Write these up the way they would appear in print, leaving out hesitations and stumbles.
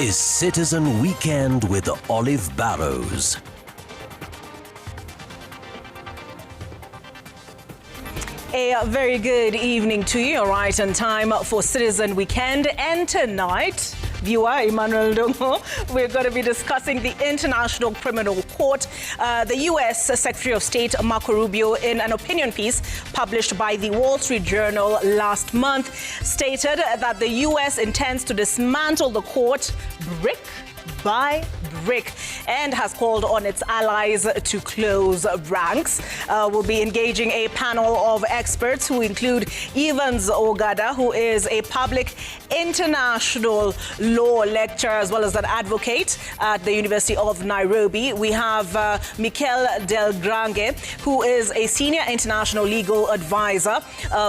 is Citizen Weekend with Olive Barrows. A very good evening to you. All right, and time for Citizen Weekend. And tonight, viewer Emmanuel Dongo, we're going to be discussing the International Criminal Court. The U.S. Secretary of State Marco Rubio, in an opinion piece published by the Wall Street Journal last month, stated that the U.S. intends to dismantle the court brick by brick and has called on its allies to close ranks. We'll be engaging a panel of experts who include Evans Ogada, who is a public international law lecturer as well as an advocate at the University of Nairobi. We have Mikel Del Grange, who is a senior international legal advisor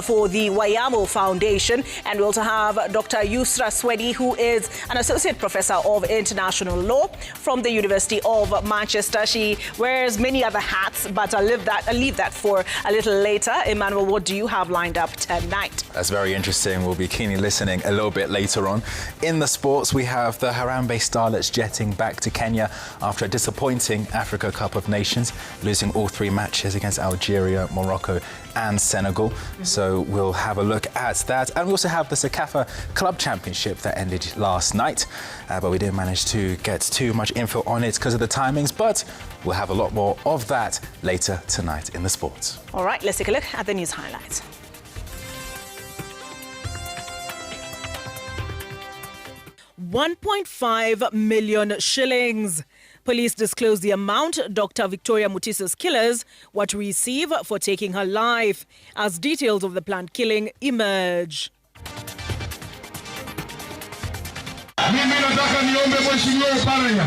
for the Wayamo Foundation. And we also have Dr. Yusra Swedi, who is an associate professor of international law from the University of Manchester. She wears many other hats, but I'll leave that for a little later. Emmanuel, what do you have lined up tonight? That's very interesting. We'll be keenly listening a little bit later on. In the sports, we have the Harambee Starlets jetting back to Kenya after a disappointing Africa Cup of Nations, losing all three matches against Algeria, Morocco and Senegal. So we'll have a look at that. And we also have the CECAFA Club Championship that ended last night, but we didn't manage to get too much info on it because of the timings, but we'll have a lot more of that later tonight in the sports. All right, let's take a look at the news highlights. $1.5 million shillings. Police disclosed the amount Dr. Victoria Mutiso's killers were to receive for taking her life as details of the planned killing emerge. Mimi nataka niombe Mheshimiwa Oparanya,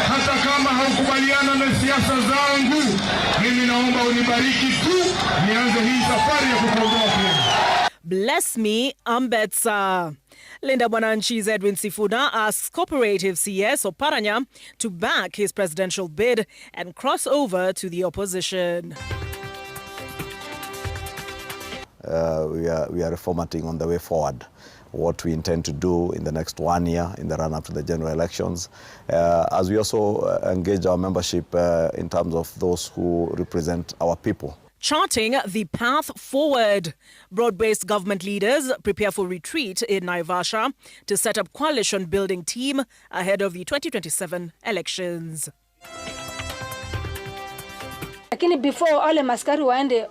hata kama haukubaliana na siasa zangu, mimi naomba unibariki tu nianze hii safari ya kukomboa Kenya. Bless me, Ambetsa. Linda Mwananchi's Edwin Sifuna asks Cooperative CS Oparanya to back his presidential bid and cross over to the opposition. We are reformatting on the way forward what we intend to do in the next 1 year in the run-up to the general elections, as we also engage our membership in terms of those who represent our people. Charting the path forward. Broad-based government leaders prepare for retreat in Naivasha to set up coalition-building team ahead of the 2027 elections. Lakini before wale maskari waende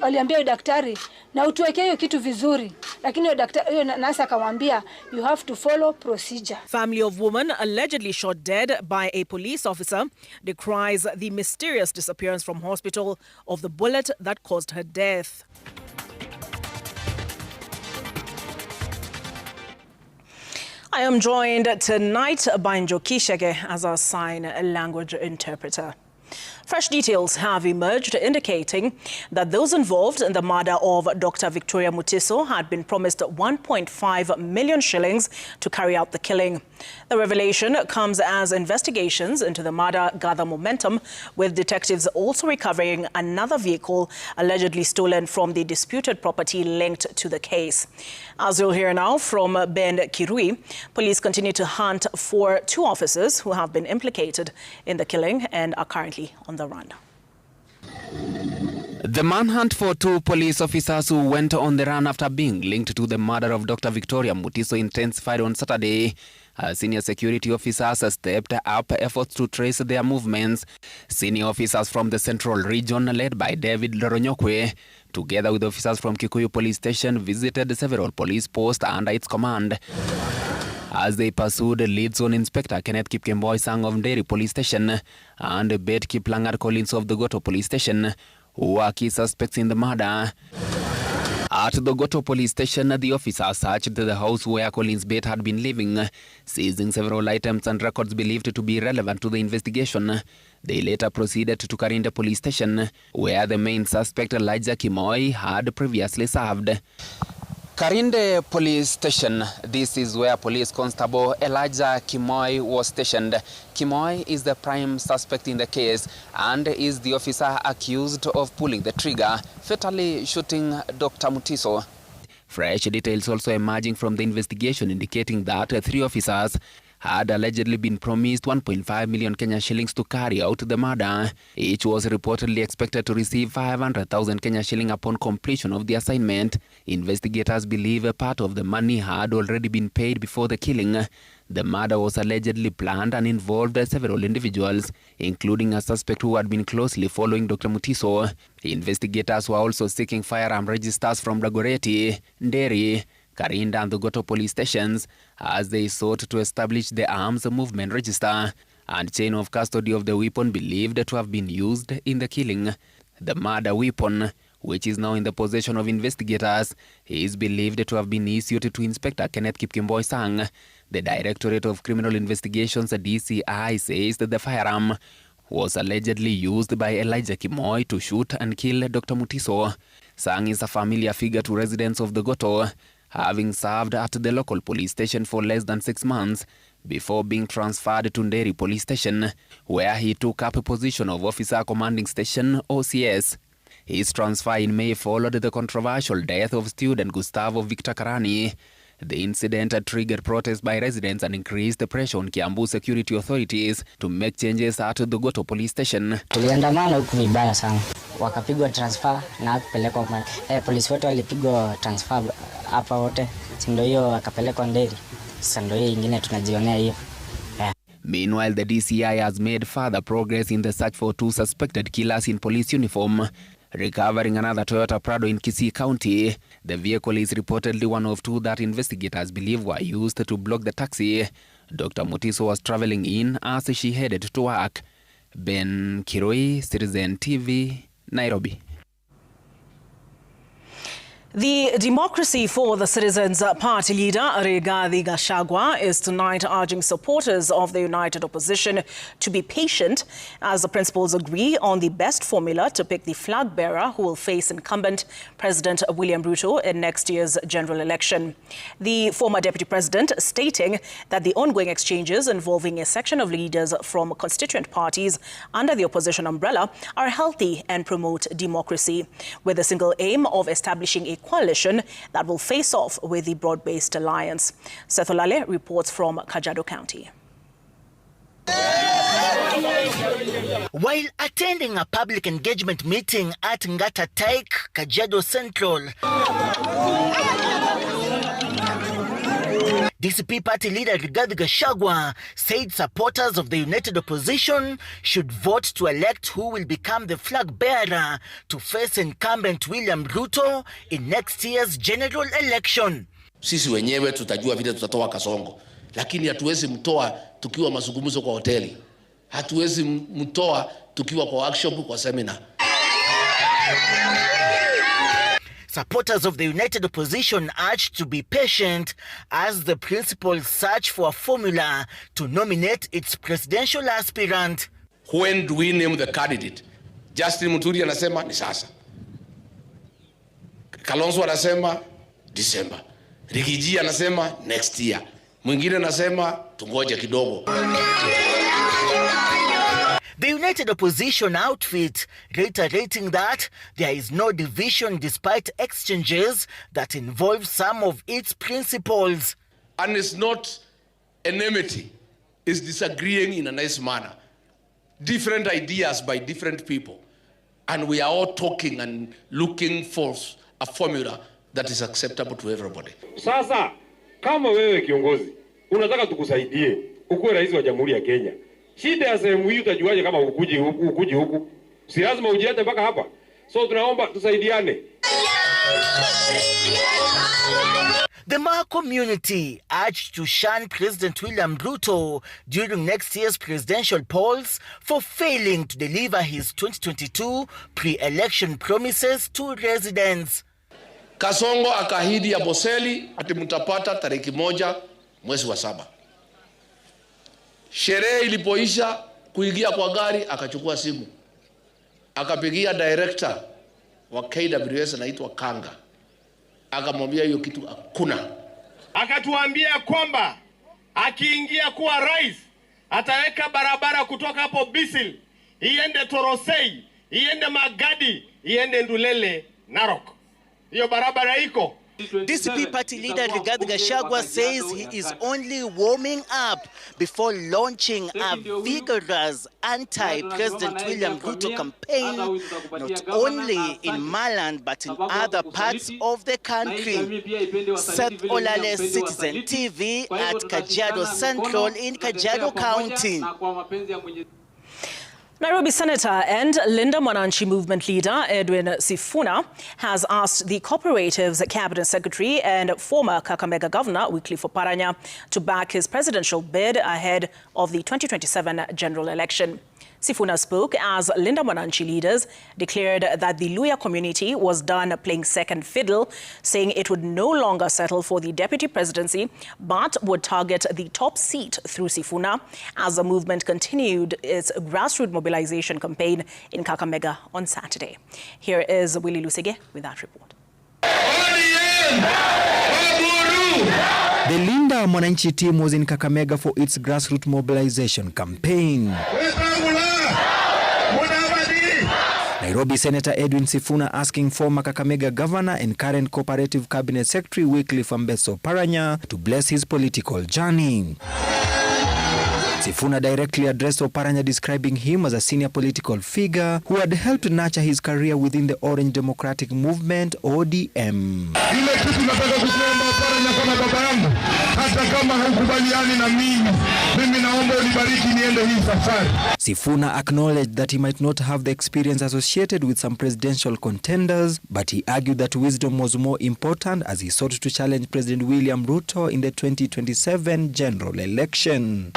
waliambia daktari na utuwekee hiyo kitu vizuri, lakini huyo nasi akamwambia you have to follow procedure. Family of woman allegedly shot dead by a police officer decries the mysterious disappearance from hospital of the bullet that caused her death. I am joined tonight by Njoki Shege as our sign language interpreter. Fresh details have emerged indicating that those involved in the murder of Dr. Victoria Mutiso had been promised 1.5 million shillings to carry out the killing. The revelation comes as investigations into the murder gather momentum, with detectives also recovering another vehicle allegedly stolen from the disputed property linked to the case. As you'll hear now from Ben Kirui, police continue to hunt for two officers who have been implicated in the killing and are currently on the run. The manhunt for two police officers who went on the run after being linked to the murder of Dr. Victoria Mutiso intensified on Saturday. Senior security officers stepped up efforts to trace their movements. Senior officers from the Central Region, led by David Loronyokwe, together with officers from Kikuyu Police Station, visited several police posts under its command. As they pursued leads on Inspector Kenneth Kipkemboi Sang of Nderi Police Station and Bet Kiplangat Collins of the Goto Police Station, who are key suspects in the murder. At the Goto Police Station, the officers searched the house where Collins Bet had been living, seizing several items and records believed to be relevant to the investigation. They later proceeded to Karinde Police Station, where the main suspect, Elijah Kimoi, had previously served. Karinde Police Station. This is where Police Constable Elijah Kimoi was stationed. Kimoi is the prime suspect in the case and is the officer accused of pulling the trigger, fatally shooting Dr. Mutiso. Fresh details also emerging from the investigation indicating that 3 officers had allegedly been promised 1.5 million Kenya shillings to carry out the murder. Each was reportedly expected to receive 500,000 Kenya shilling upon completion of the assignment. Investigators believe a part of the money had already been paid before the killing. The murder was allegedly planned and involved several individuals, including a suspect who had been closely following Dr. Mutiso. Investigators were also seeking firearm registers from Dagoretti, Nderi, Karinda and the Goto police stations as they sought to establish the arms movement register and chain of custody of the weapon believed to have been used in the killing. The murder weapon, which is now in the possession of investigators, is believed to have been issued to Inspector Kenneth Kipkemboi Sang. The Directorate of Criminal Investigations, DCI, says that the firearm was allegedly used by Elijah Kimoy to shoot and kill Dr. Mutiso. Sang is a familiar figure to residents of the Goto, having served at the local police station for less than 6 months before being transferred to Nderi Police Station, where he took up a position of Officer Commanding Station, OCS. His transfer in May followed the controversial death of student Gustavo Victor Karani. The incident triggered protests by residents and increased the pressure on Kiambu security authorities to make changes at the Goto police station. Tuliandamana huku vibaya sana. Wakapigwa transfer na kupelekwa polisi wote walipigwa transfer hapa wote. Ndio hiyo akapelekwa Nderi. Sasa ndio hiyo ingine tunajionea hiyo. Meanwhile, the DCI has made further progress in the search for 2 suspected killers in police uniform, recovering another Toyota Prado in Kisii County. The vehicle is reportedly one of 2 that investigators believe were used to block the taxi Dr. Mutiso was traveling in as she headed to work. Ben Kiroi, Citizen TV, Nairobi. The Democracy for the Citizens Party leader, Rigathi Gachagua, is tonight urging supporters of the united opposition to be patient as the principals agree on the best formula to pick the flag bearer who will face incumbent President William Ruto in next year's general election. The former deputy president stating that the ongoing exchanges involving a section of leaders from constituent parties under the opposition umbrella are healthy and promote democracy, with the single aim of establishing a coalition that will face off with the broad-based alliance. Seth Olale reports from Kajiado County. While attending a public engagement meeting at Ngata Taik, Kajiado Central, DCP party leader Rigathi Gachagua said supporters of the united opposition should vote to elect who will become the flag bearer to face incumbent William Ruto in next year's general election. Sisi wenyewe tutajua vile tutatoa Kasongo, lakini hatuwezi mtoa tukiwa mazungumzo kwa hoteli. Hatuwezi mtoa tukiwa kwa workshop, kwa seminar. Supporters of the united opposition urged to be patient as the principals search for a formula to nominate its presidential aspirant. When do we name the candidate? Justin Muturi anasema ni sasa. Kalonzo anasema December. Rigiji anasema next year. Mwingine anasema tungoje kidogo. The united opposition outfit reiterating that there is no division despite exchanges that involve some of its principles. And it's not enmity, it's disagreeing in a nice manner. Different ideas by different people. And we are all talking and looking for a formula that is acceptable to everybody. Sasa, kama wewe kiongozi, unataka tukusaidie, ukuwe rais wa Jamhuri ya Kenya. Shida ya sehemu hii utajuaje kama ukuji huku? Si lazima ujiete mpaka hapa. So tunaomba tusaidiane. The Maa community urged to shun President William Ruto during next year's presidential polls for failing to deliver his 2022 pre-election promises to residents. Kasongo akahidi ya Boseli ati mtapata tarehe 1 mwezi wa 7. Sherehe ilipoisha kuingia kwa gari akachukua simu. Akapigia director wa KWS anaitwa Kanga. Akamwambia hiyo kitu hakuna. Akatuambia kwamba akiingia kuwa rais ataweka barabara kutoka hapo Bisil iende Torosei, iende Magadi, iende Ndulele, Narok. Hiyo barabara iko DCP party leader Rigathi Gachagua says he is only warming up before launching a vigorous anti-President William Ruto campaign, not only in Maland but in other parts of the country. Seth Olale, Citizen TV at Kajiado Central in Kajiado County. Nairobi Senator and Linda Mwananchi movement leader Edwin Sifuna has asked the Cooperatives Cabinet Secretary and former Kakamega Governor Wycliffe Oparanya to back his presidential bid ahead of the 2027 general election. Sifuna spoke as Linda Mwananchi leaders declared that the Luhya community was done playing second fiddle, saying it would no longer settle for the deputy presidency but would target the top seat through Sifuna as the movement continued its grassroots mobilization campaign in Kakamega on Saturday. Here is Willie Lusige with that report. The Linda Mwananchi team was in Kakamega for its grassroots mobilization campaign. Nairobi Senator Edwin Sifuna asking former Kakamega Governor and current Cooperative Cabinet Secretary Wycliffe Oparanya to bless his political journey. Sifuna directly addressed Oparanya, describing him as a senior political figure who had helped nurture his career within the Orange Democratic Movement, ODM. Sifuna acknowledged that he might not have the experience associated with some presidential contenders, but he argued that wisdom was more important as he sought to challenge President William Ruto in the 2027 general election.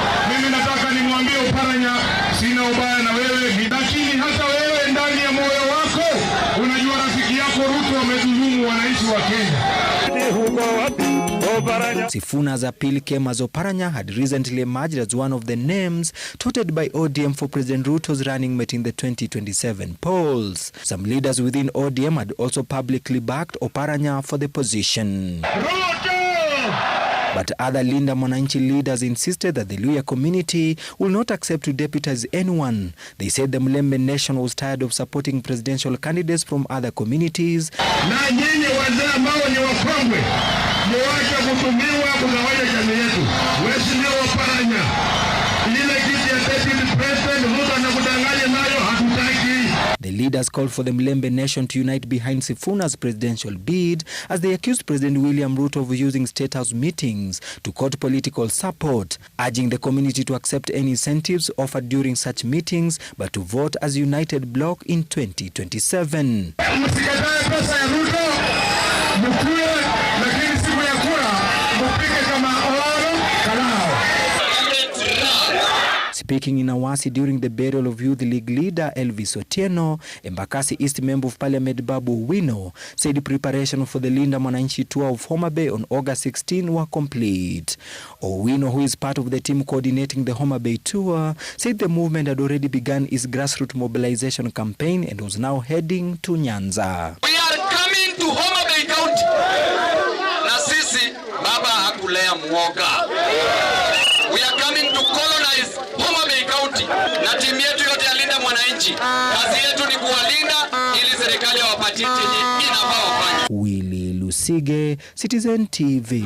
Nataka nimwambie Oparanya, sina ubaya na wewe, lakini hata wewe ndani ya moyo wako unajua rafiki yako Ruto amedhulumu wananchi wa Kenya. Sifuna's appeal came as Oparanya had recently emerged as one of the names touted by ODM for President Ruto's running mate in the 2027 polls. Some leaders within ODM had also publicly backed Oparanya for the position. But other Linda Mwananchi leaders insisted that the Luhya community will not accept to deputize anyone. They said the Mlembe nation was tired of supporting presidential candidates from other communities. Na nyinyi wazee ambao ni wakongwe, mwache kutumiwa kugawanya jamii yetu. Mheshimiwa Oparanya, ile kiti ya deputy president Ruto anakudanganya nayo hatutaki. The leaders called for the Mlembe nation to unite behind Sifuna's presidential bid as they accused President William Ruto of using State House meetings to court political support, urging the community to accept any incentives offered during such meetings but to vote as a united bloc in 2027. Speaking in Awasi during the burial of Youth League leader Elvis Otieno, Embakasi East Member of Parliament Babu Owino said preparation for the Linda Mwananchi tour of Homa Bay on August 16 were complete. Owino, who is part of the team coordinating the Homa Bay tour, said the movement had already begun its grassroots mobilization campaign and was now heading to Nyanza. We are coming to Homa Bay County. Na sisi baba hakulea mwoga. We are coming to colonize Homa Bay County. Na timu yetu yote ya Linda Mwananchi. Kazi yetu ni kuwalinda ili serikali wapatie chenye inafaa wafanye. Willie Lusige, Citizen TV.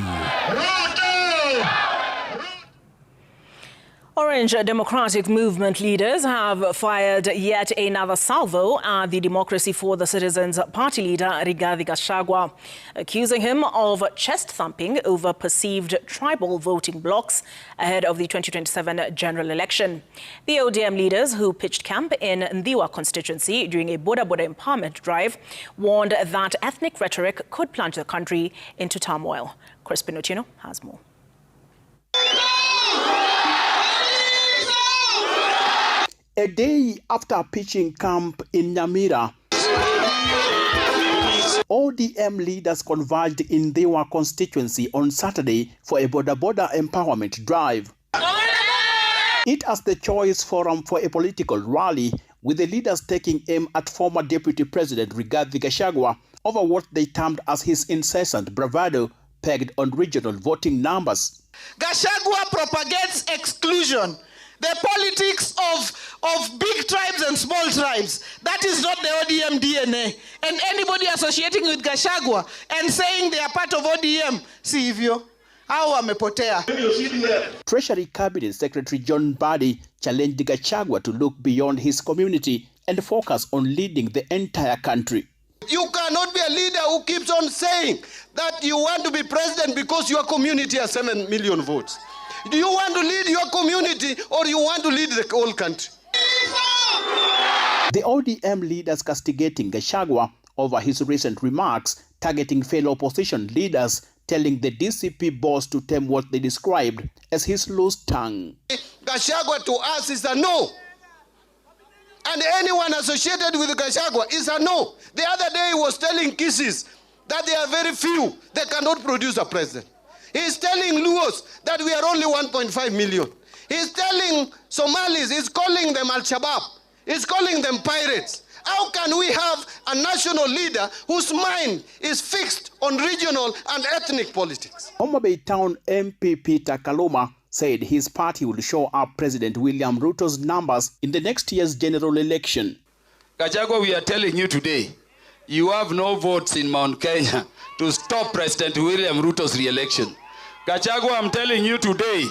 Orange Democratic Movement leaders have fired yet another salvo at the Democracy for the Citizens Party leader Rigathi Gachagua, accusing him of chest-thumping over perceived tribal voting blocks ahead of the 2027 general election. The ODM leaders, who pitched camp in Ndhiwa constituency during a Boda Boda empowerment drive, warned that ethnic rhetoric could plunge the country into turmoil. Crispin Otieno has more. A day after pitching camp in Nyamira, ODM leaders converged in Ndhiwa constituency on Saturday for a Boda Boda empowerment drive. It as the Choice Forum for a political rally, with the leaders taking aim at former Deputy President Rigathi Gachagua over what they termed as his incessant bravado pegged on regional voting numbers. Gachagua propagates exclusion. The politics of big tribes and small tribes, that is not the ODM DNA. And anybody associating with Gachagua and saying they are part of ODM, see hivyo, hao wamepotea. Treasury Cabinet Secretary John Mbadi challenged Gachagua to look beyond his community and focus on leading the entire country. You cannot be a leader who keeps on saying that you want to be president because your community has 7 million votes. Do you want to lead your community or you want to lead the whole country? The ODM leaders castigating Gachagua over his recent remarks, targeting fellow opposition leaders, telling the DCP boss to tame what they described as his loose tongue. Gachagua to us is a no. And anyone associated with Gachagua is a no. The other day he was telling Kisses that they are very few. They cannot produce a president. He's telling Luos that we are only 1.5 million. He's telling Somalis, he's calling them Al-Shabaab. He's calling them pirates. How can we have a national leader whose mind is fixed on regional and ethnic politics? Homa Bay Town MP Peter Kaluma said his party will show up President William Ruto's numbers in the next year's general election. Gachagua, we are telling you today, you have no votes in Mount Kenya to stop President William Ruto's re-election. Gachagua, I'm telling you today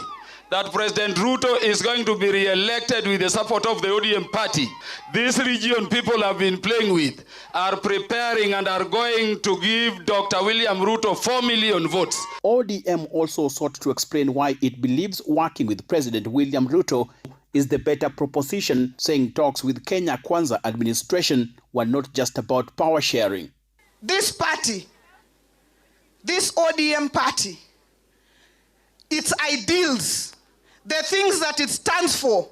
that President Ruto is going to be re-elected with the support of the ODM party. This region people have been playing with are preparing and are going to give Dr. William Ruto 4 million votes. ODM also sought to explain why it believes working with President William Ruto is the better proposition, saying talks with Kenya Kwanza administration were not just about power sharing. This party, this ODM party, its ideals, the things that it stands for,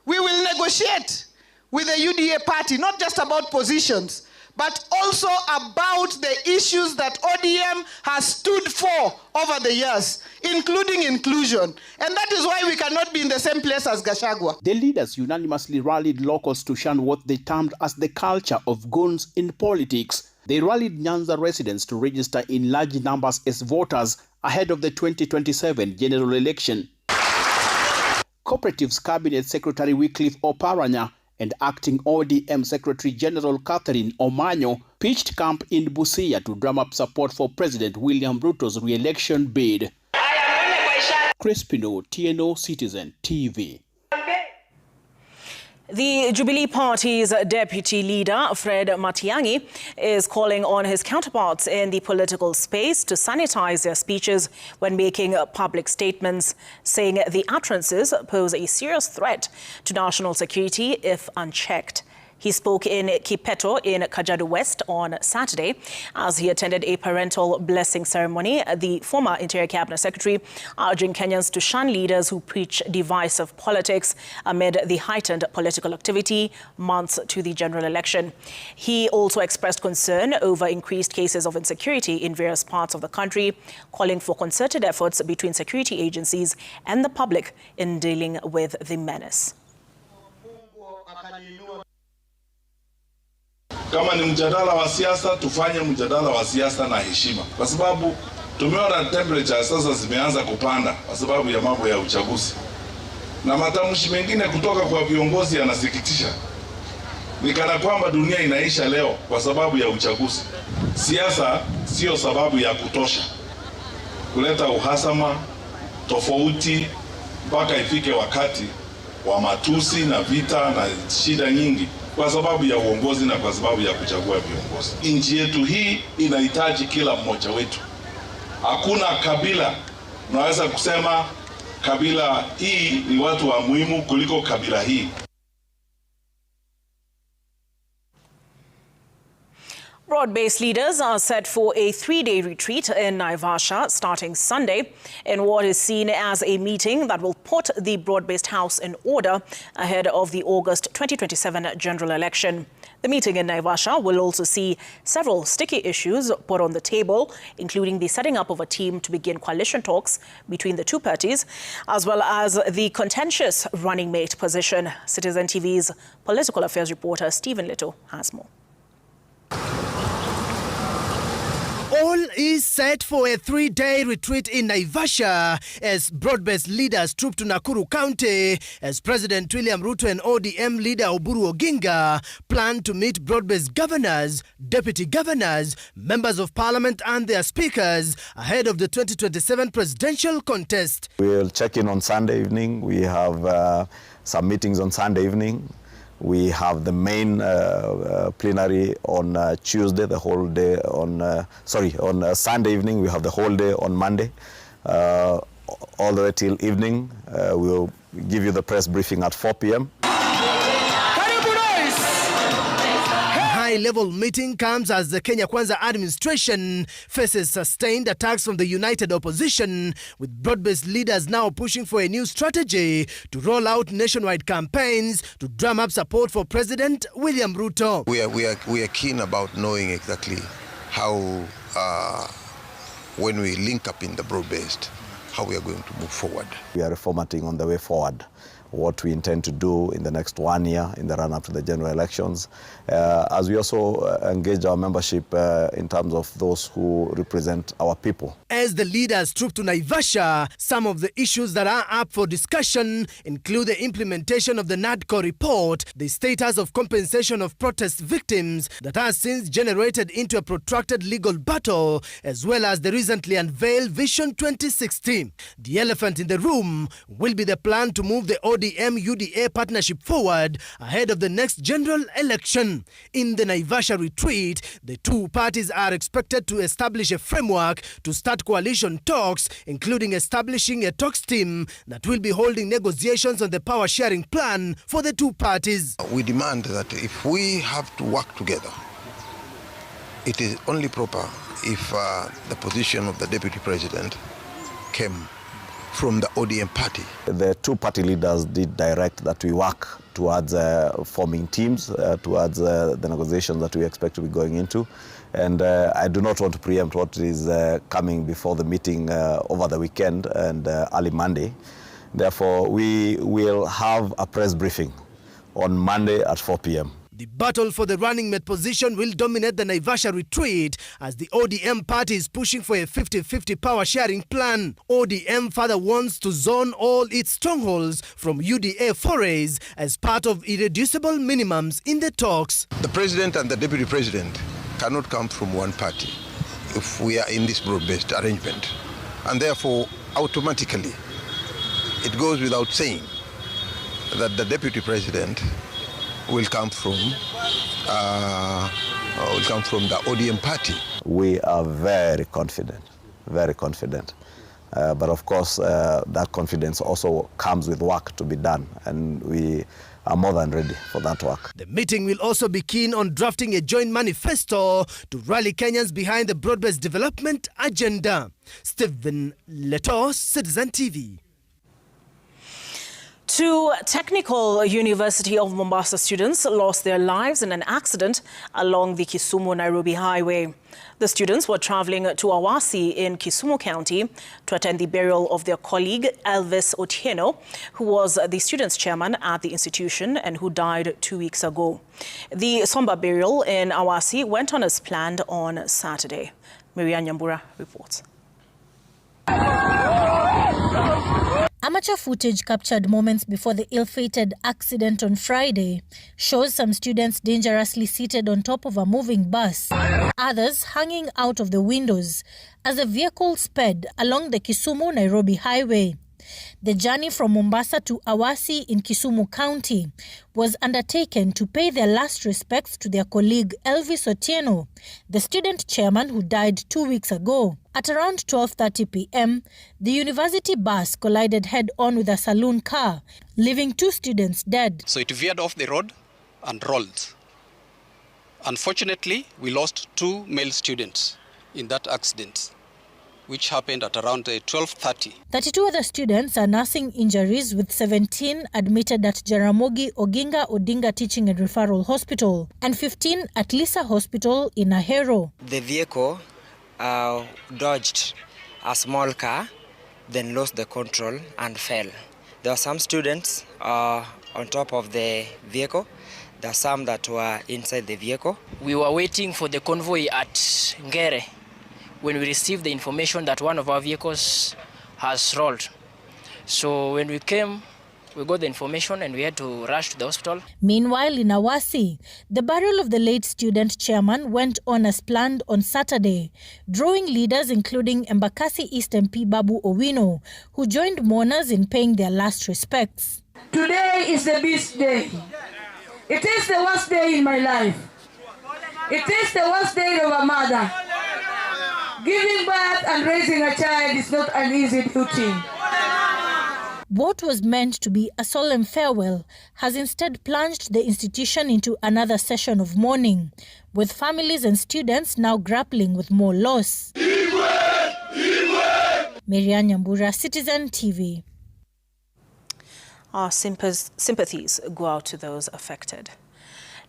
we will negotiate with the UDA party, not just about positions, but also about the issues that ODM has stood for over the years, including inclusion. And that is why we cannot be in the same place as Gachagua. The leaders unanimously rallied locals to shun what they termed as the culture of goons in politics. They rallied Nyanza residents to register in large numbers as voters ahead of the 2027 general election. Cooperatives Cabinet Secretary Wycliffe Oparanya and Acting ODM Secretary General Catherine Omanyo pitched camp in Busia to drum up support for President William Ruto's re-election bid. Crespino, TNO Citizen TV. The Jubilee Party's deputy leader, Fred Matiang'i, is calling on his counterparts in the political space to sanitize their speeches when making public statements, saying the utterances pose a serious threat to national security if unchecked. He spoke in Kipeto in Kajiado West on Saturday as he attended a parental blessing ceremony. The former Interior Cabinet Secretary urging Kenyans to shun leaders who preach divisive politics amid the heightened political activity months to the general election. He also expressed concern over increased cases of insecurity in various parts of the country, calling for concerted efforts between security agencies and the public in dealing with the menace. Kama ni mjadala wa siasa, tufanye mjadala wa siasa na heshima, kwa sababu tumeona temperature sasa zimeanza kupanda kwa sababu ya mambo ya uchaguzi, na matamshi mengine kutoka kwa viongozi yanasikitisha. Ni kana kwamba dunia inaisha leo kwa sababu ya uchaguzi. Siasa sio sababu ya kutosha kuleta uhasama, tofauti, mpaka ifike wakati wa matusi na vita na shida nyingi kwa sababu ya uongozi na kwa sababu ya kuchagua viongozi. Nchi yetu hii inahitaji kila mmoja wetu. Hakuna kabila unaweza kusema kabila hii ni watu wa muhimu kuliko kabila hii. Broad-based leaders are set for a 3-day retreat in Naivasha starting Sunday in what is seen as a meeting that will put the broad-based house in order ahead of the August 2027 general election. The meeting in Naivasha will also see several sticky issues put on the table, including the setting up of a team to begin coalition talks between the two parties, as well as the contentious running mate position. Citizen TV's political affairs reporter Stephen Little has more. All is set for a 3-day retreat in Naivasha as broad-based leaders troop to Nakuru County as President William Ruto and ODM leader Oburu Oginga plan to meet broad-based governors, deputy governors, members of parliament and their speakers ahead of the 2027 presidential contest. We'll check in on Sunday evening. We have some meetings on Sunday evening. We have the main plenary on Tuesday, the whole day on, on Sunday evening. We have the whole day on Monday, all the way till evening. We'll give you the press briefing at 4 p.m. High-level meeting comes as the Kenya Kwanza administration faces sustained attacks from the united opposition, with broad-based leaders now pushing for a new strategy to roll out nationwide campaigns to drum up support for President William Ruto. We are keen about knowing exactly how, when we link up in the broad-based, how we are going to move forward. We are reformatting on the way forward what we intend to do in the next 1 year in the run-up to the general elections, as we also engage our membership in terms of those who represent our people. As the leaders troop to Naivasha, some of the issues that are up for discussion include the implementation of the NADCO report, the status of compensation of protest victims that has since generated into a protracted legal battle, as well as the recently unveiled Vision 2060. The elephant in the room will be the plan to move the ODM-UDA partnership forward ahead of the next general election. In the Naivasha retreat, the two parties are expected to establish a framework to start coalition talks, including establishing a talks team that will be holding negotiations on the power-sharing plan for the two parties. We demand that if we have to work together, it is only proper if the position of the deputy president came from the ODM party. The two party leaders did direct that we work towards forming teams, towards the negotiations that we expect to be going into. And I do not want to preempt what is coming before the meeting over the weekend and early Monday. Therefore, we will have a press briefing on Monday at 4 p.m. The battle for the running mate position will dominate the Naivasha retreat as the ODM party is pushing for a 50-50 power-sharing plan. ODM further wants to zone all its strongholds from UDA forays as part of irreducible minimums in the talks. The president and the deputy president cannot come from one party if we are in this broad-based arrangement. And therefore, automatically, it goes without saying that the deputy president will come from the ODM party. We are very confident, very confident. But of course, that confidence also comes with work to be done, and we are more than ready for that work. The meeting will also be keen on drafting a joint manifesto to rally Kenyans behind the broad-based development agenda. Stephen Leto, Citizen TV. Two Technical University of Mombasa students lost their lives in an accident along the Kisumu-Nairobi highway. The students were traveling to Awasi in Kisumu County to attend the burial of their colleague Elvis Otieno, who was the students' chairman at the institution and who died 2 weeks ago. The somber burial in Awasi went on as planned on Saturday. Maria Nyambura reports. Amateur footage captured moments before the ill-fated accident on Friday shows some students dangerously seated on top of a moving bus, others hanging out of the windows as the vehicle sped along the Kisumu-Nairobi highway. The journey from Mombasa to Awasi in Kisumu County was undertaken to pay their last respects to their colleague Elvis Otieno, the student chairman who died 2 weeks ago. At around 12:30 p.m., the university bus collided head-on with a saloon car, leaving two students dead. So it veered off the road and rolled. Unfortunately, we lost two male students in that accident, which happened at around 12:30. 32 other students are nursing injuries, with 17 admitted at Jaramogi Oginga Odinga Teaching and Referral Hospital and 15 at Lisa Hospital in Ahero. The vehicle dodged a small car, then lost the control and fell. There were some students on top of the vehicle. There are some that were inside the vehicle. We were waiting for the convoy at Ngere when we received the information that one of our vehicles has rolled. So when we came, we got the information and we had to rush to the hospital. Meanwhile, in Awasi, the burial of the late student chairman went on as planned on Saturday, drawing leaders including Embakasi East MP Babu Owino, who joined mourners in paying their last respects. Today is the best day. It is the worst day in my life. It is the worst day of a mother. Giving birth and raising a child is not an easy duty. What was meant to be a solemn farewell has instead plunged the institution into another session of mourning, with families and students now grappling with more loss. Marianne Nyambura, Citizen TV. Our sympathies go out to those affected.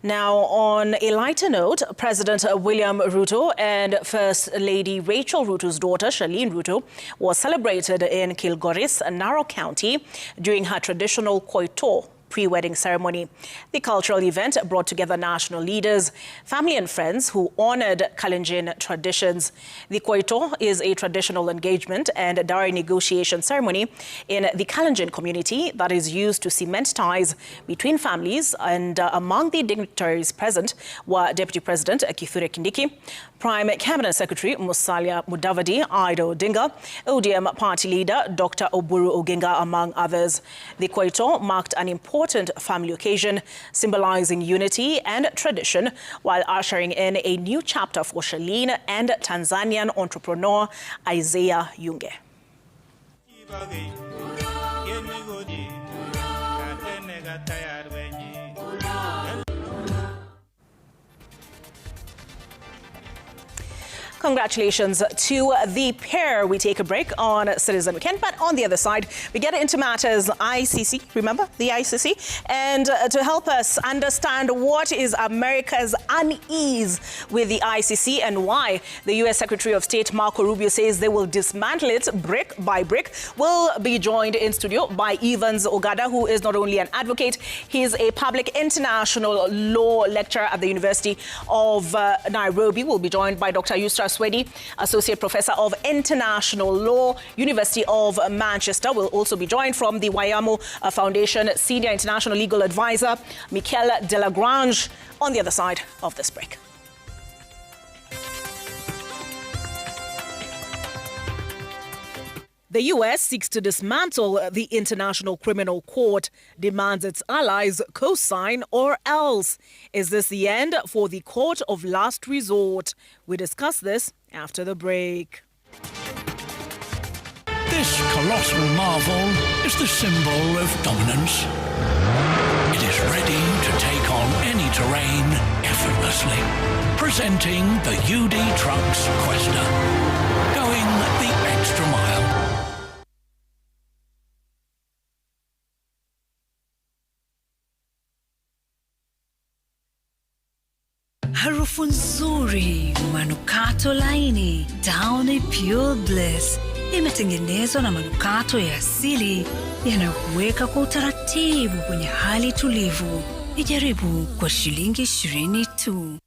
Now, on a lighter note, President William Ruto and First Lady Rachel Ruto's daughter, Charlene Ruto, was celebrated in Kilgoris, Narok County, during her traditional Koito pre-wedding ceremony. The cultural event brought together national leaders, family and friends who honored Kalenjin traditions. The Koito is a traditional engagement and dowry negotiation ceremony in the Kalenjin community that is used to cement ties between families, and among the dignitaries present were Deputy President Kithure Kindiki, Prime Cabinet Secretary Musalia Mudavadi, Aido Odinga, ODM Party Leader Dr. Oburu Oginga, among others. The Koito marked an important family occasion symbolizing unity and tradition, while ushering in a new chapter for Charlene and Tanzanian entrepreneur Isaiah Yunge. Congratulations to the pair. We take a break on Citizen Weekend, but on the other side, we get into matters ICC, remember the ICC? And to help us understand what is America's unease with the ICC and why the U.S. Secretary of State Marco Rubio says they will dismantle it brick by brick, we'll be joined in studio by Evans Ogada, who is not only an advocate, he's a public international law lecturer at the University of Nairobi. We'll be joined by Dr. Yusra Swedi, Associate Professor of International Law, University of Manchester. We'll also be joined from the Wayamo Foundation, Senior International Legal Advisor, Michael Delagrange, on the other side of this break. The U.S. seeks to dismantle the International Criminal Court, demands its allies co-sign or else. Is this the end for the court of last resort? We discuss this after the break. This colossal marvel is the symbol of dominance. It is ready to take on any terrain effortlessly. Presenting the UD Trucks Quester. Going the extra mile. Harufu nzuri, manukato laini, Downy Pure Bliss. Imetengenezwa na manukato ya asili yanayokuweka kwa utaratibu kwenye hali tulivu. Ijaribu kwa shilingi 20 tu.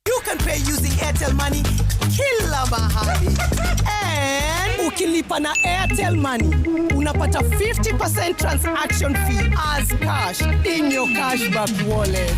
You can pay using Airtel Money kila mahali. And ukilipa na Airtel Money, unapata 50% transaction fee as cash in your cashback wallet.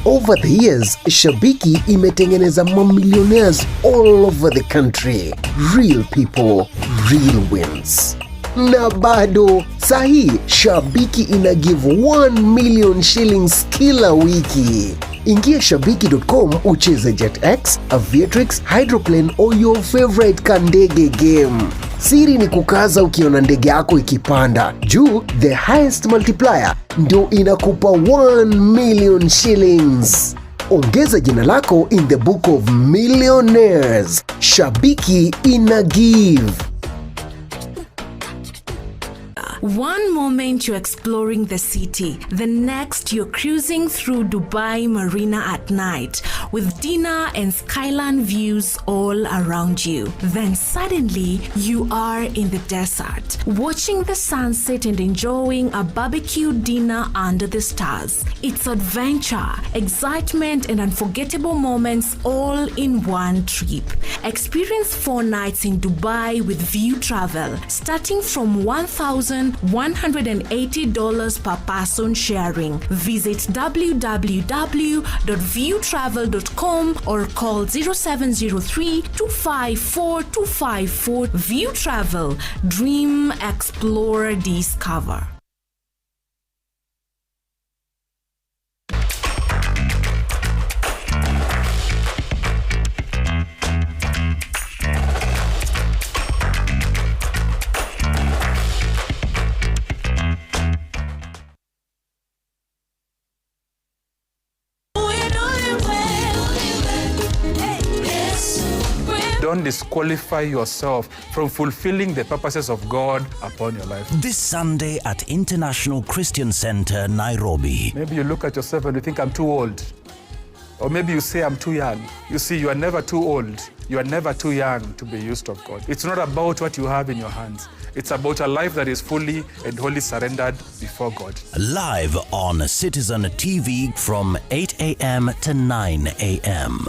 Over the years, Shabiki imetengeneza millionaires all over the country. Real people, real wins. Na bado, sahi, Shabiki ina give 1 million shillings kila wiki. Ingia shabiki.com ucheze JetX, Aviatrix, Hydroplane or your favorite Kandege game. Siri ni kukaza ukiona ndege yako ikipanda. Juu, the highest multiplier ndio inakupa 1 million shillings. Ongeza jina lako in the book of millionaires. Shabiki ina give. One moment you're exploring the city, the next you're cruising through Dubai Marina at night with dinner and skyline views all around you. Then suddenly you are in the desert, watching the sunset and enjoying a barbecue dinner under the stars. It's adventure, excitement and unforgettable moments all in one trip. Experience 4 nights in Dubai with View Travel, starting from $1,180 per person sharing. Visit www.viewtravel.com or call 0703-254-254. View Travel. Dream, explore, discover. Don't disqualify yourself from fulfilling the purposes of God upon your life. This Sunday at International Christian Center, Nairobi. Maybe you look at yourself and you think, I'm too old. Or maybe you say, I'm too young. You see, you are never too old. You are never too young to be used of God. It's not about what you have in your hands. It's about a life that is fully and wholly surrendered before God. Live on Citizen TV from 8 a.m. to 9 a.m.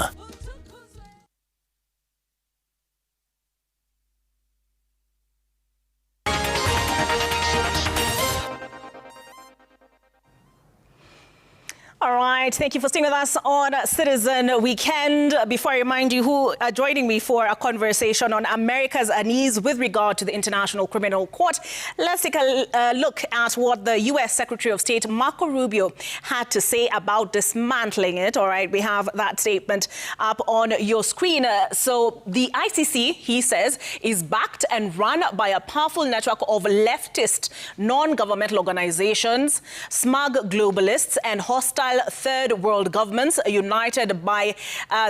All right, thank you for staying with us on Citizen Weekend. Before I remind you who are joining me for a conversation on America's unease with regard to the International Criminal Court, let's take a look at what the U.S. Secretary of State Marco Rubio had to say about dismantling it. All right, we have that statement up on your screen. So the ICC, he says, is backed and run by a powerful network of leftist non-governmental organizations, smug globalists, and hostile third world governments united by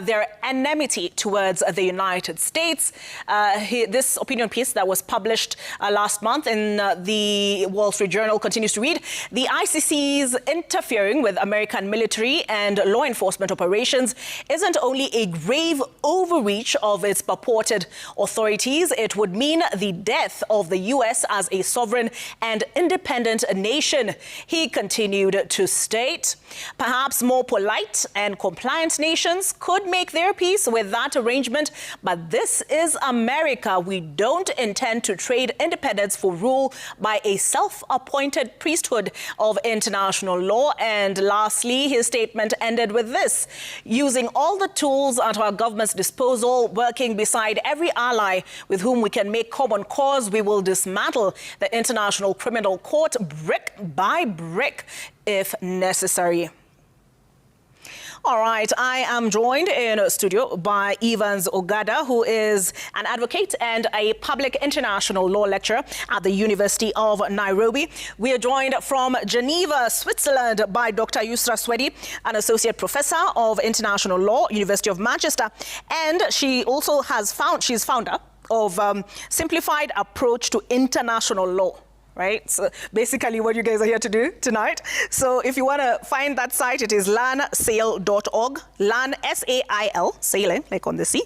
their enmity towards the United States. This opinion piece that was published last month in the Wall Street Journal continues to read, the ICC's interfering with American military and law enforcement operations isn't only a grave overreach of its purported authorities, it would mean the death of the U.S. as a sovereign and independent nation. He continued to state, perhaps more polite and compliant nations could make their peace with that arrangement, but this is America. We don't intend to trade independence for rule by a self-appointed priesthood of international law. And lastly, his statement ended with this: using all the tools at our government's disposal, working beside every ally with whom we can make common cause, we will dismantle the International Criminal Court brick by brick if necessary. All right, I am joined in studio by Evans Ogada, who is an advocate and a public international law lecturer at the University of Nairobi. We are joined from Geneva, Switzerland by Dr. Yusra Swedi, an associate professor of international law, University of Manchester. And she also she's founder of Simplified Approach to International Law. Right? So basically what you guys are here to do tonight. So if you want to find that site, it is lansail.org, LAN, S-A-I-L, sailing, like on the sea,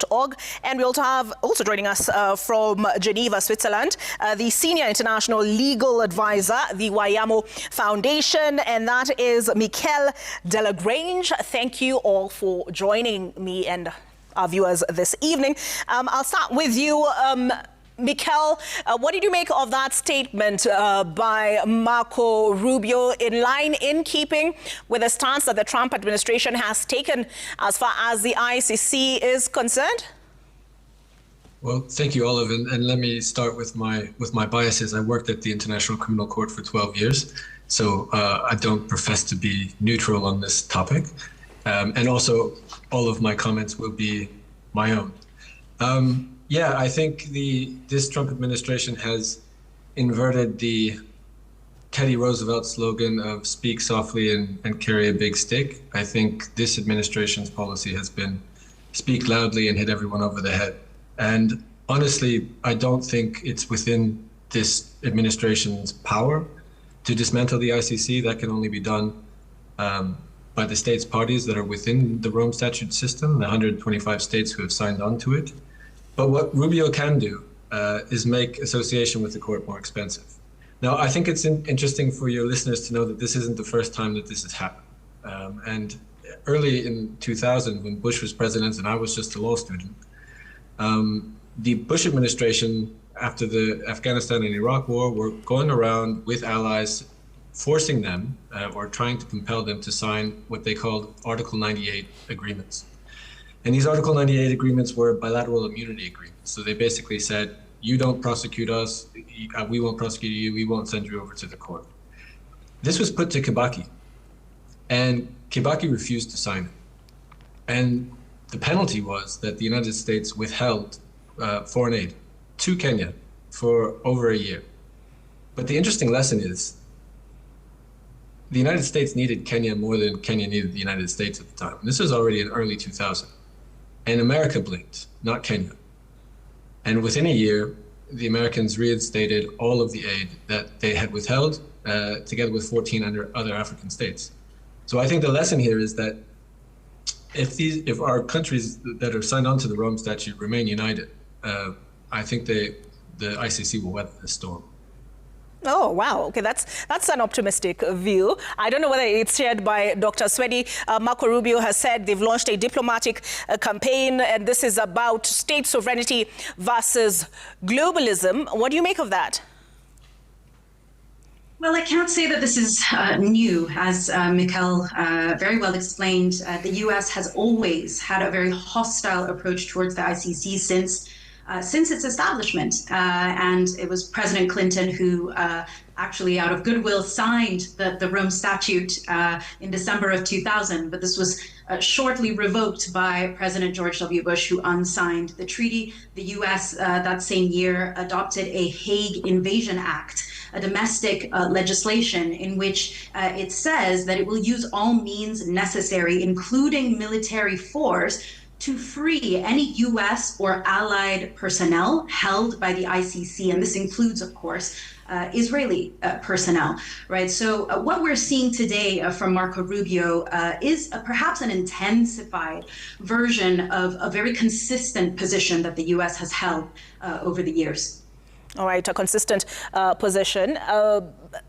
.org. And we also have, joining us from Geneva, Switzerland, the Senior International Legal Advisor, the Wayamo Foundation, and that is Mikel Delagrange. Thank you all for joining me and our viewers this evening. I'll start with you, Mikel, what did you make of that statement by Marco Rubio, in keeping with the stance that the Trump administration has taken as far as the ICC is concerned? Well, thank you, Olive, and let me start with my biases. I worked at the International Criminal Court for 12 years, so I don't profess to be neutral on this topic, and also all of my comments will be my own. Yeah, I think this Trump administration has inverted the Teddy Roosevelt slogan of speak softly and carry a big stick. I think this administration's policy has been speak loudly and hit everyone over the head. And honestly, I don't think it's within this administration's power to dismantle the ICC. That can only be done by the states parties that are within the Rome Statute system, the 125 states who have signed on to it. But what Rubio can do is make association with the court more expensive. Now, I think it's interesting for your listeners to know that this isn't the first time that this has happened. And early in 2000, when Bush was president and I was just a law student, the Bush administration, after the Afghanistan and Iraq war, were going around with allies, forcing them or trying to compel them to sign what they called Article 98 agreements. And these Article 98 agreements were bilateral immunity agreements. So they basically said, you don't prosecute us, we won't prosecute you, we won't send you over to the court. This was put to Kibaki, and Kibaki refused to sign it. And the penalty was that the United States withheld foreign aid to Kenya for over a year. But the interesting lesson is, the United States needed Kenya more than Kenya needed the United States at the time. And this was already in early 2000. And America blinked, not Kenya. And within a year, the Americans reinstated all of the aid that they had withheld, together with 14 other African states. So I think the lesson here is that if our countries that are signed on to the Rome Statute remain united, I think the ICC will weather the storm. Oh, wow. Okay, that's an optimistic view. I don't know whether it's shared by Dr. Swedi. Marco Rubio has said they've launched a diplomatic campaign, and this is about state sovereignty versus globalism. What do you make of that? Well, I can't say that this is new. As Mikkel very well explained, the U.S. has always had a very hostile approach towards the ICC since its establishment. And it was President Clinton who actually, out of goodwill, signed the Rome Statute in December of 2000. But this was shortly revoked by President George W. Bush, who unsigned the treaty. The U.S. That same year adopted a Hague Invasion Act, a domestic legislation in which it says that it will use all means necessary, including military force, to free any U.S. or allied personnel held by the ICC. And this includes, of course, Israeli personnel, right? So what we're seeing today from Marco Rubio is perhaps an intensified version of a very consistent position that the U.S. has held over the years. All right, a consistent position.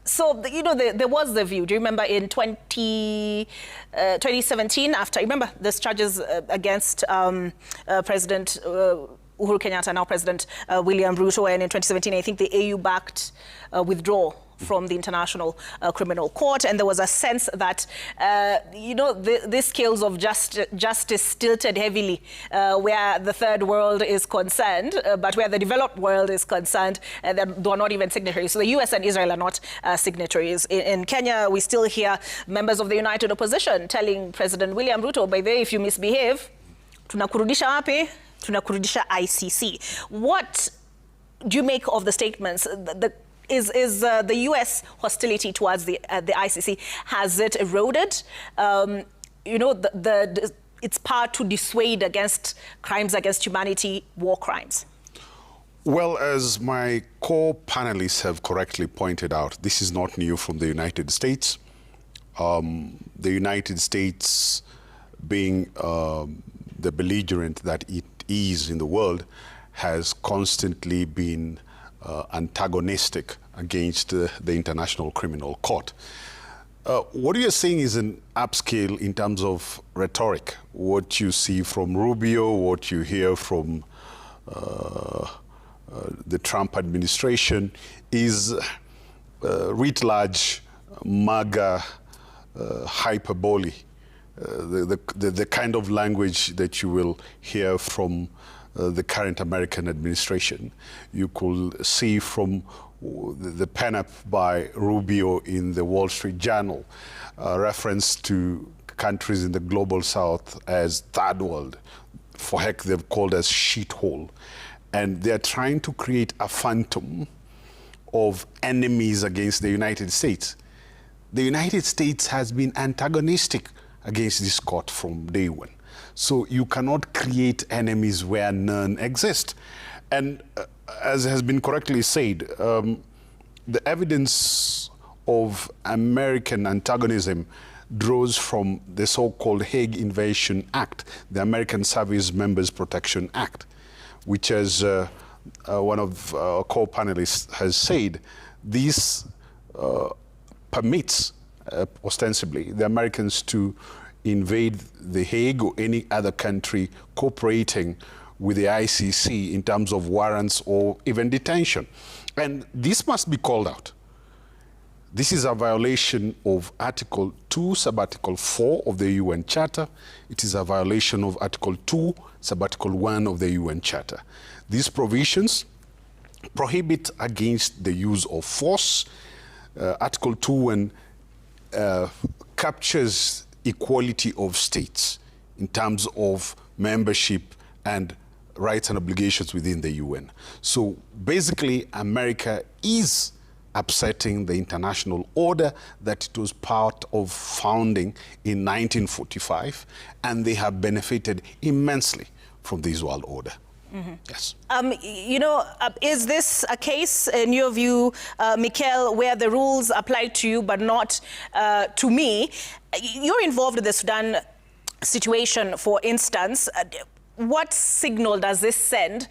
So, you know, there was the view. Do you remember in 2017, after, remember this charges against President Uhuru Kenyatta, now President William Ruto, and in 2017, I think the AU backed withdrawal from the International Criminal Court, and there was a sense that, you know, the scales of justice tilted heavily where the third world is concerned, but where the developed world is concerned, they're not even signatories. So the US and Israel are not signatories. In Kenya, we still hear members of the United Opposition telling President William Ruto, by the way, if you misbehave, tunakurudisha wapi? Tunakurudisha ICC. What do you make of the statements? Is the U.S. hostility towards the ICC, has it eroded, you know, its power to dissuade against crimes against humanity, war crimes? Well, as my co-panelists have correctly pointed out, this is not new from the United States. The United States, being the belligerent that it is in the world, has constantly been antagonistic against the International Criminal Court. What you're saying is an upscale in terms of rhetoric. What you see from Rubio, what you hear from the Trump administration is writ large MAGA hyperbole, the kind of language that you will hear from the current American administration. You could see from the pen-up by Rubio in the Wall Street Journal, reference to countries in the global south as third world. For heck, they've called us shithole. And they're trying to create a phantom of enemies against the United States. The United States has been antagonistic against this court from day one. So you cannot create enemies where none exist. And as has been correctly said, the evidence of American antagonism draws from the so-called Hague Invasion Act, the American Service Members Protection Act, which, as one of our co-panelists has said, this permits, ostensibly, the Americans to invade the Hague or any other country cooperating with the ICC in terms of warrants or even detention. And this must be called out. This is a violation of Article 2, Subarticle 4 of the UN Charter. It is a violation of Article 2, Subarticle 1 of the UN Charter. These provisions prohibit against the use of force. Article 2 captures equality of states in terms of membership and rights and obligations within the UN. So basically, America is upsetting the international order that it was part of founding in 1945, and they have benefited immensely from this world order. Mm-hmm. Yes. Is this a case, in your view, Mikel, where the rules apply to you but not to me? You're involved in the Sudan situation, for instance. What signal does this send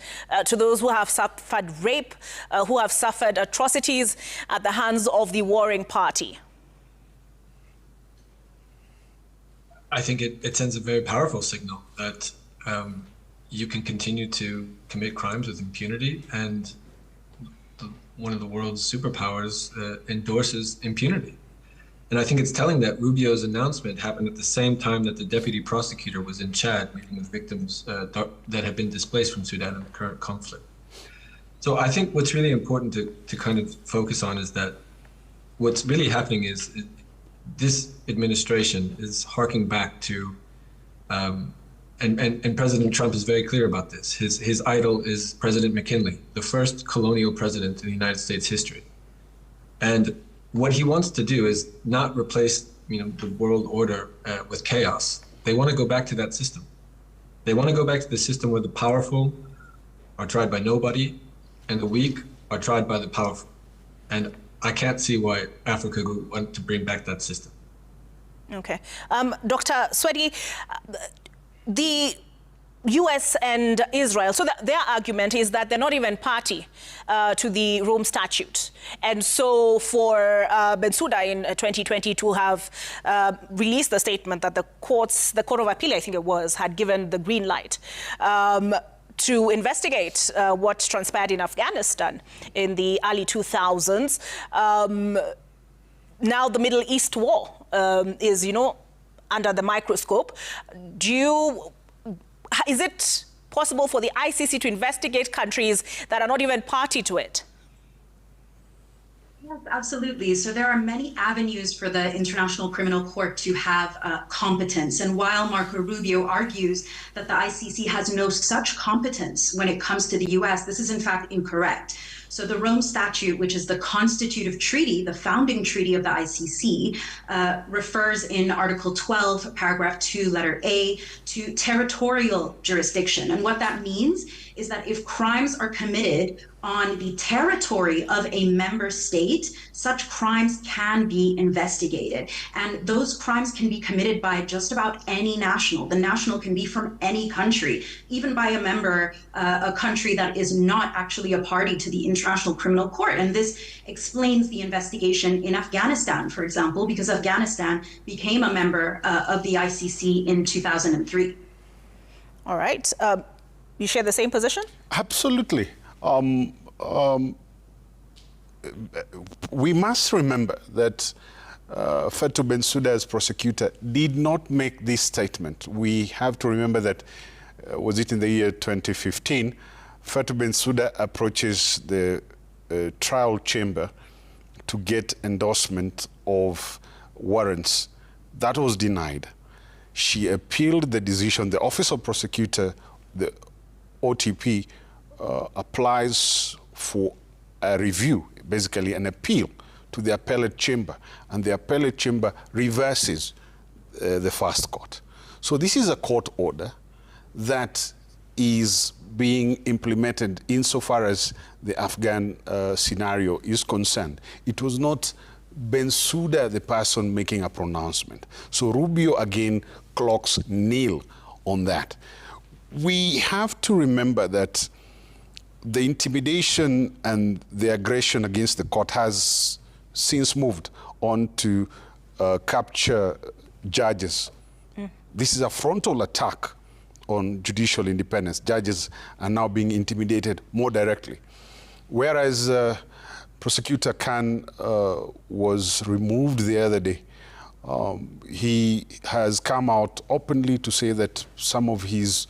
to those who have suffered rape, who have suffered atrocities at the hands of the warring party? I think it sends a very powerful signal that you can continue to commit crimes with impunity, and one of the world's superpowers endorses impunity. And I think it's telling that Rubio's announcement happened at the same time that the deputy prosecutor was in Chad meeting with victims that have been displaced from Sudan in the current conflict. So I think what's really important to kind of focus on is that what's really happening is this administration is harking back to, and President Trump is very clear about this. His idol is President McKinley, the first colonial president in the United States history. And what he wants to do is not replace, the world order with chaos. They want to go back to that system. They want to go back to the system where the powerful are tried by nobody and the weak are tried by the powerful. And I can't see why Africa would want to bring back that system. Okay. Dr. Swedi, the US and Israel, so their argument is that they're not even party to the Rome Statute. And so for Bensouda in 2020 to have released the statement that the Court of Appeal, I think it was, had given the green light to investigate what transpired in Afghanistan in the early 2000s. Now the Middle East war is, under the microscope. Is it possible for the ICC to investigate countries that are not even party to it? Yes, absolutely. So there are many avenues for the International Criminal Court to have competence. And while Marco Rubio argues that the ICC has no such competence when it comes to the US, this is in fact incorrect. So the Rome Statute, which is the constitutive treaty, the founding treaty of the ICC, refers in Article 12, paragraph 2, letter A, to territorial jurisdiction. And what that means is that if crimes are committed on the territory of a member state, such crimes can be investigated. And those crimes can be committed by just about any national. The national can be from any country, even by a member, a country that is not actually a party to the International Criminal Court. And this explains the investigation in Afghanistan, for example, because Afghanistan became a member of the ICC in 2003. All right. You share the same position? Absolutely. We must remember that Fatou Bensouda, as prosecutor, did not make this statement. We have to remember that, was it in the year 2015, Fatou Bensouda approaches the trial chamber to get endorsement of warrants. That was denied. She appealed the decision. The Office of Prosecutor, the OTP, applies for a review, basically an appeal to the appellate chamber, and the appellate chamber reverses the first court. So this is a court order that is being implemented insofar as the Afghan scenario is concerned. It was not Bensouda, the person making a pronouncement. So Rubio again clocks nil on that. We have to remember that the intimidation and the aggression against the court has since moved on to capture judges. This is a frontal attack on judicial independence. Judges are now being intimidated more directly. Whereas Prosecutor Khan was removed the other day, he has come out openly to say that some of his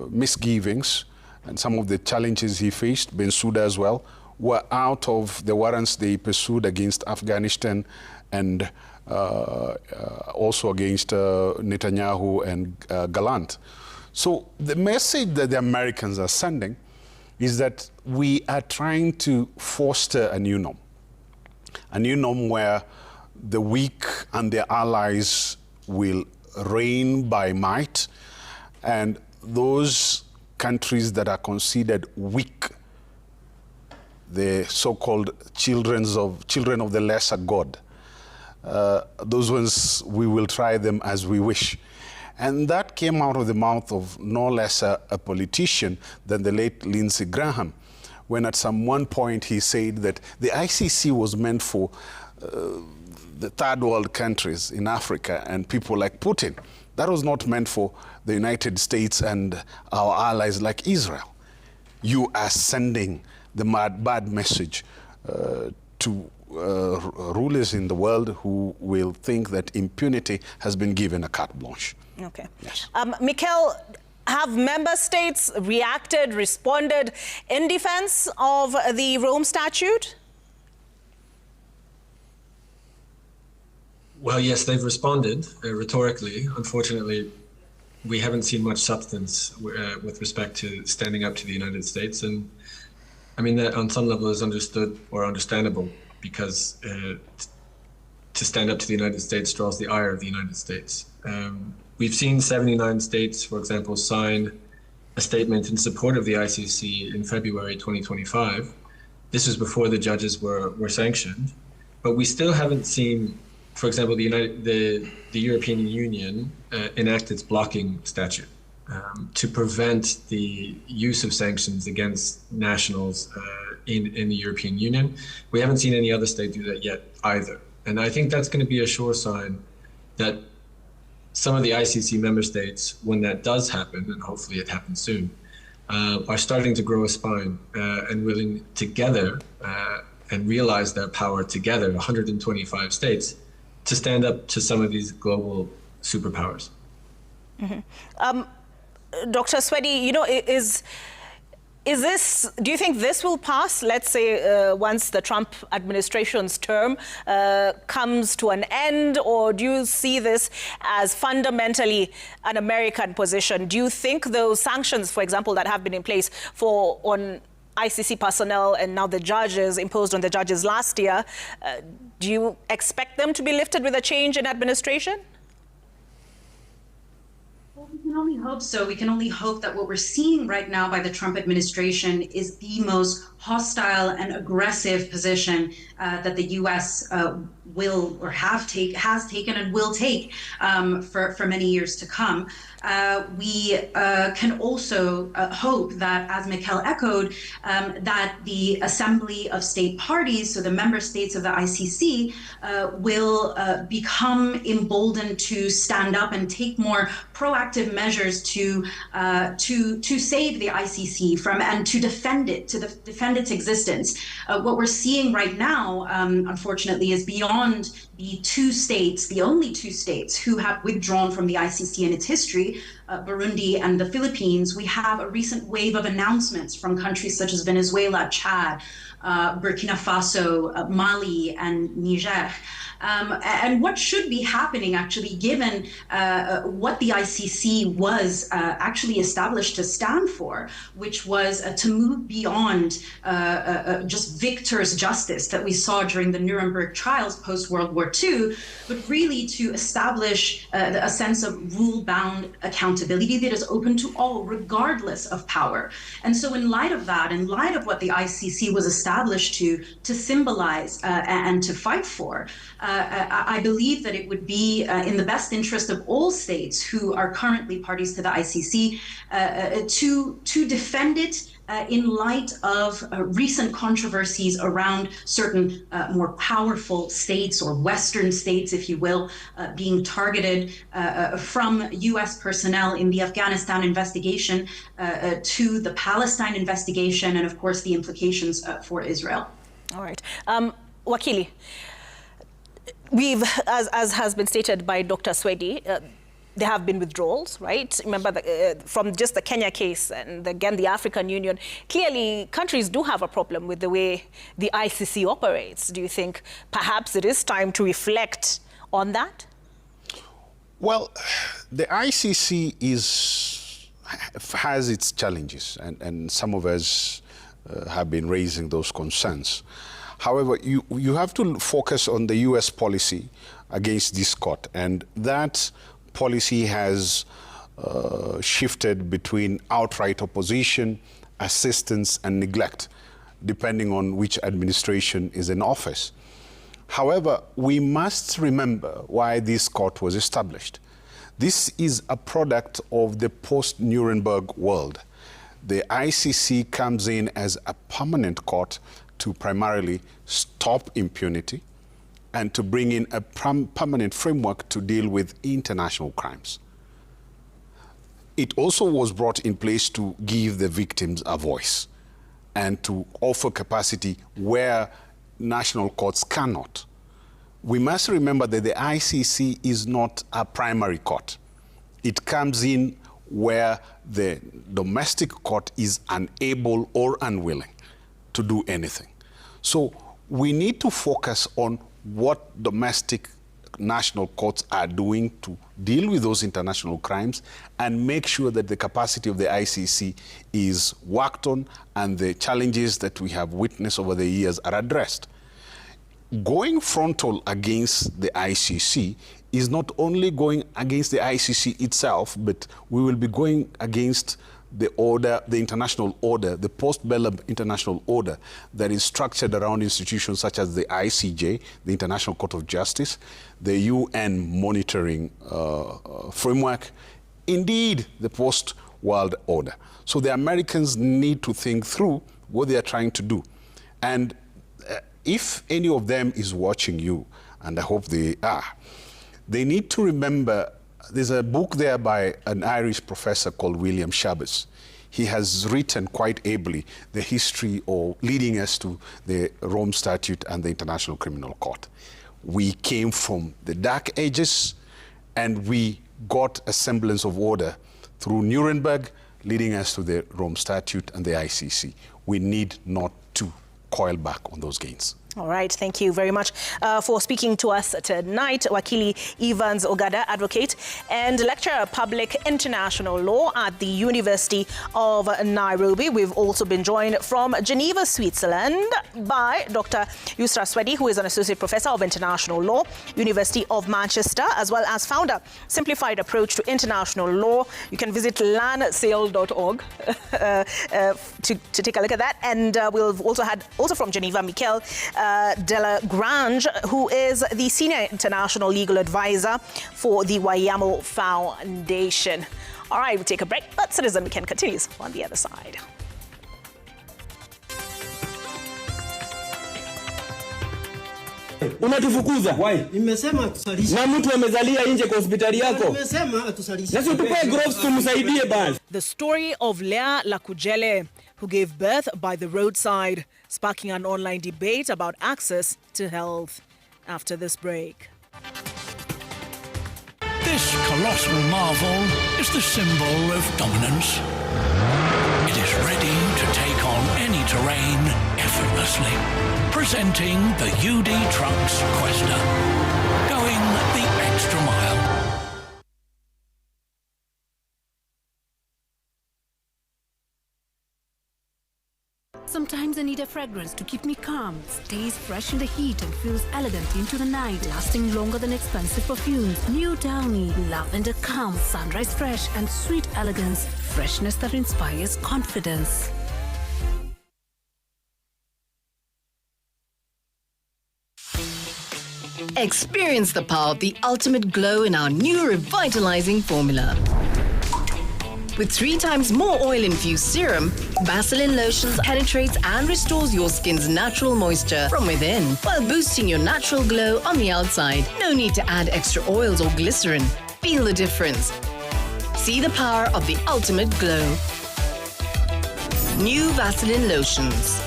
misgivings and some of the challenges he faced, Bensouda as well, were out of the warrants they pursued against Afghanistan and also against Netanyahu and Gallant. So the message that the Americans are sending is that we are trying to foster a new norm where the weak and their allies will reign by might, and those countries that are considered weak, the so-called children of the lesser God, those ones, we will try them as we wish. And that came out of the mouth of no less a politician than the late Lindsey Graham, when at one point he said that the ICC was meant for the third world countries in Africa and people like Putin. That was not meant for the United States and our allies like Israel. You are sending the bad message to rulers in the world who will think that impunity has been given a carte blanche. Okay. Yes. Mikel, have member states reacted, responded in defense of the Rome Statute? Well, yes, they've responded rhetorically. Unfortunately, we haven't seen much substance with respect to standing up to the United States. And I mean, that on some level is understood or understandable, because to stand up to the United States draws the ire of the United States. We've seen 79 states, for example, sign a statement in support of the ICC in February 2025. This was before the judges were sanctioned, but we still haven't seen, for example, the European Union enact its blocking statute to prevent the use of sanctions against nationals in the European Union. We haven't seen any other state do that yet either. And I think that's going to be a sure sign that some of the ICC member states, when that does happen, and hopefully it happens soon, are starting to grow a spine and willing together and realize their power together, 125 states, to stand up to some of these global superpowers. Mm-hmm. Dr. Swedi, you know, is this, do you think this will pass, let's say, once the Trump administration's term comes to an end, or do you see this as fundamentally an American position? Do you think those sanctions, for example, that have been in place on ICC personnel and now the judges, imposed on the judges last year, do you expect them to be lifted with a change in administration? We can only hope so. We can only hope that what we're seeing right now by the Trump administration is the most hostile and aggressive position that the U.S. will or has taken and will take for many years to come. We can also hope that, as Mikel echoed, that the Assembly of State Parties, so the member states of the ICC, will become emboldened to stand up and take more proactive measures to save the ICC from and to defend it, to defend its existence. What we're seeing right now, unfortunately, is beyond the two states, the only two states who have withdrawn from the ICC in its history, Burundi and the Philippines. We have a recent wave of announcements from countries such as Venezuela, Chad, Burkina Faso, Mali, and Niger. and what should be happening, actually, given what the ICC was actually established to stand for, which was to move beyond just victor's justice that we saw during the Nuremberg trials post-World War II, but really to establish a sense of rule-bound accountability that is open to all, regardless of power. And so in light of that, in light of what the ICC was established to symbolize and to fight for, I believe that it would be in the best interest of all states who are currently parties to the ICC to defend it in light of recent controversies around certain more powerful states, or Western states, if you will, being targeted from US personnel in the Afghanistan investigation to the Palestine investigation, and of course the implications for Israel. All right. Wakili, we've, as has been stated by Dr. Swedi, there have been withdrawals, right? Remember, from just the Kenya case and again the African Union, clearly countries do have a problem with the way the ICC operates. Do you think perhaps it is time to reflect on that? Well, the ICC has its challenges, and some of us have been raising those concerns. However, you have to focus on the US policy against this court, and that policy has shifted between outright opposition, assistance, and neglect, depending on which administration is in office. However, we must remember why this court was established. This is a product of the post-Nuremberg world. The ICC comes in as a permanent court to primarily stop impunity and to bring in a permanent framework to deal with international crimes. It also was brought in place to give the victims a voice and to offer capacity where national courts cannot. We must remember that the ICC is not a primary court. It comes in where the domestic court is unable or unwilling to do anything. So we need to focus on what domestic national courts are doing to deal with those international crimes and make sure that the capacity of the ICC is worked on and the challenges that we have witnessed over the years are addressed. Going frontal against the ICC is not only going against the ICC itself, but we will be going against the order, the international order, the post-bellum international order that is structured around institutions such as the ICJ, the International Court of Justice, the UN monitoring framework, indeed the post-world order. So the Americans need to think through what they are trying to do. And if any of them is watching you, and I hope they are, they need to remember there's a book there by an Irish professor called William Shabbos. He has written quite ably the history or leading us to the Rome Statute and the International Criminal Court. We came from the dark ages and we got a semblance of order through Nuremberg, leading us to the Rome Statute and the ICC. We need not to coil back on those gains. All right, thank you very much for speaking to us tonight. Wakili Evans Ogada, advocate and lecturer of public international law at the University of Nairobi. We've also been joined from Geneva, Switzerland by Dr. Yusra Swedi, who is an associate professor of international law, University of Manchester, as well as founder, Simplified Approach to International Law. You can visit lansale.org to take a look at that. And we've also had, from Geneva, Mikel Delagrange, who is the Senior International Legal Advisor for the Wayamo Foundation. All right, we'll take a break, but Citizen Weekend continues on the other side. Unatufukuza. Why? Nimesema tusalishe. Na mtu amezalia nje kwa hospitali yako. Nimesema tusalishe. Na tupe gloves tumsaidie basi. The story of Lea Lakujele, who gave birth by the roadside, sparking an online debate about access to health. After this break. This colossal marvel is the symbol of dominance. It is ready to take on any terrain effortlessly. presenting the UD Trucks Questa. Going the extra mile. Sometimes I need a fragrance to keep me calm, stays fresh in the heat and feels elegant into the night, lasting longer than expensive perfumes. New Downy, lavender calm, sunrise fresh and sweet elegance, freshness that inspires confidence. Experience the power of the ultimate glow in our new revitalizing formula. With 3 times more oil-infused serum, Vaseline Lotions penetrates and restores your skin's natural moisture from within, while boosting your natural glow on the outside. No need to add extra oils or glycerin. Feel the difference. See the power of the ultimate glow. New Vaseline Lotions.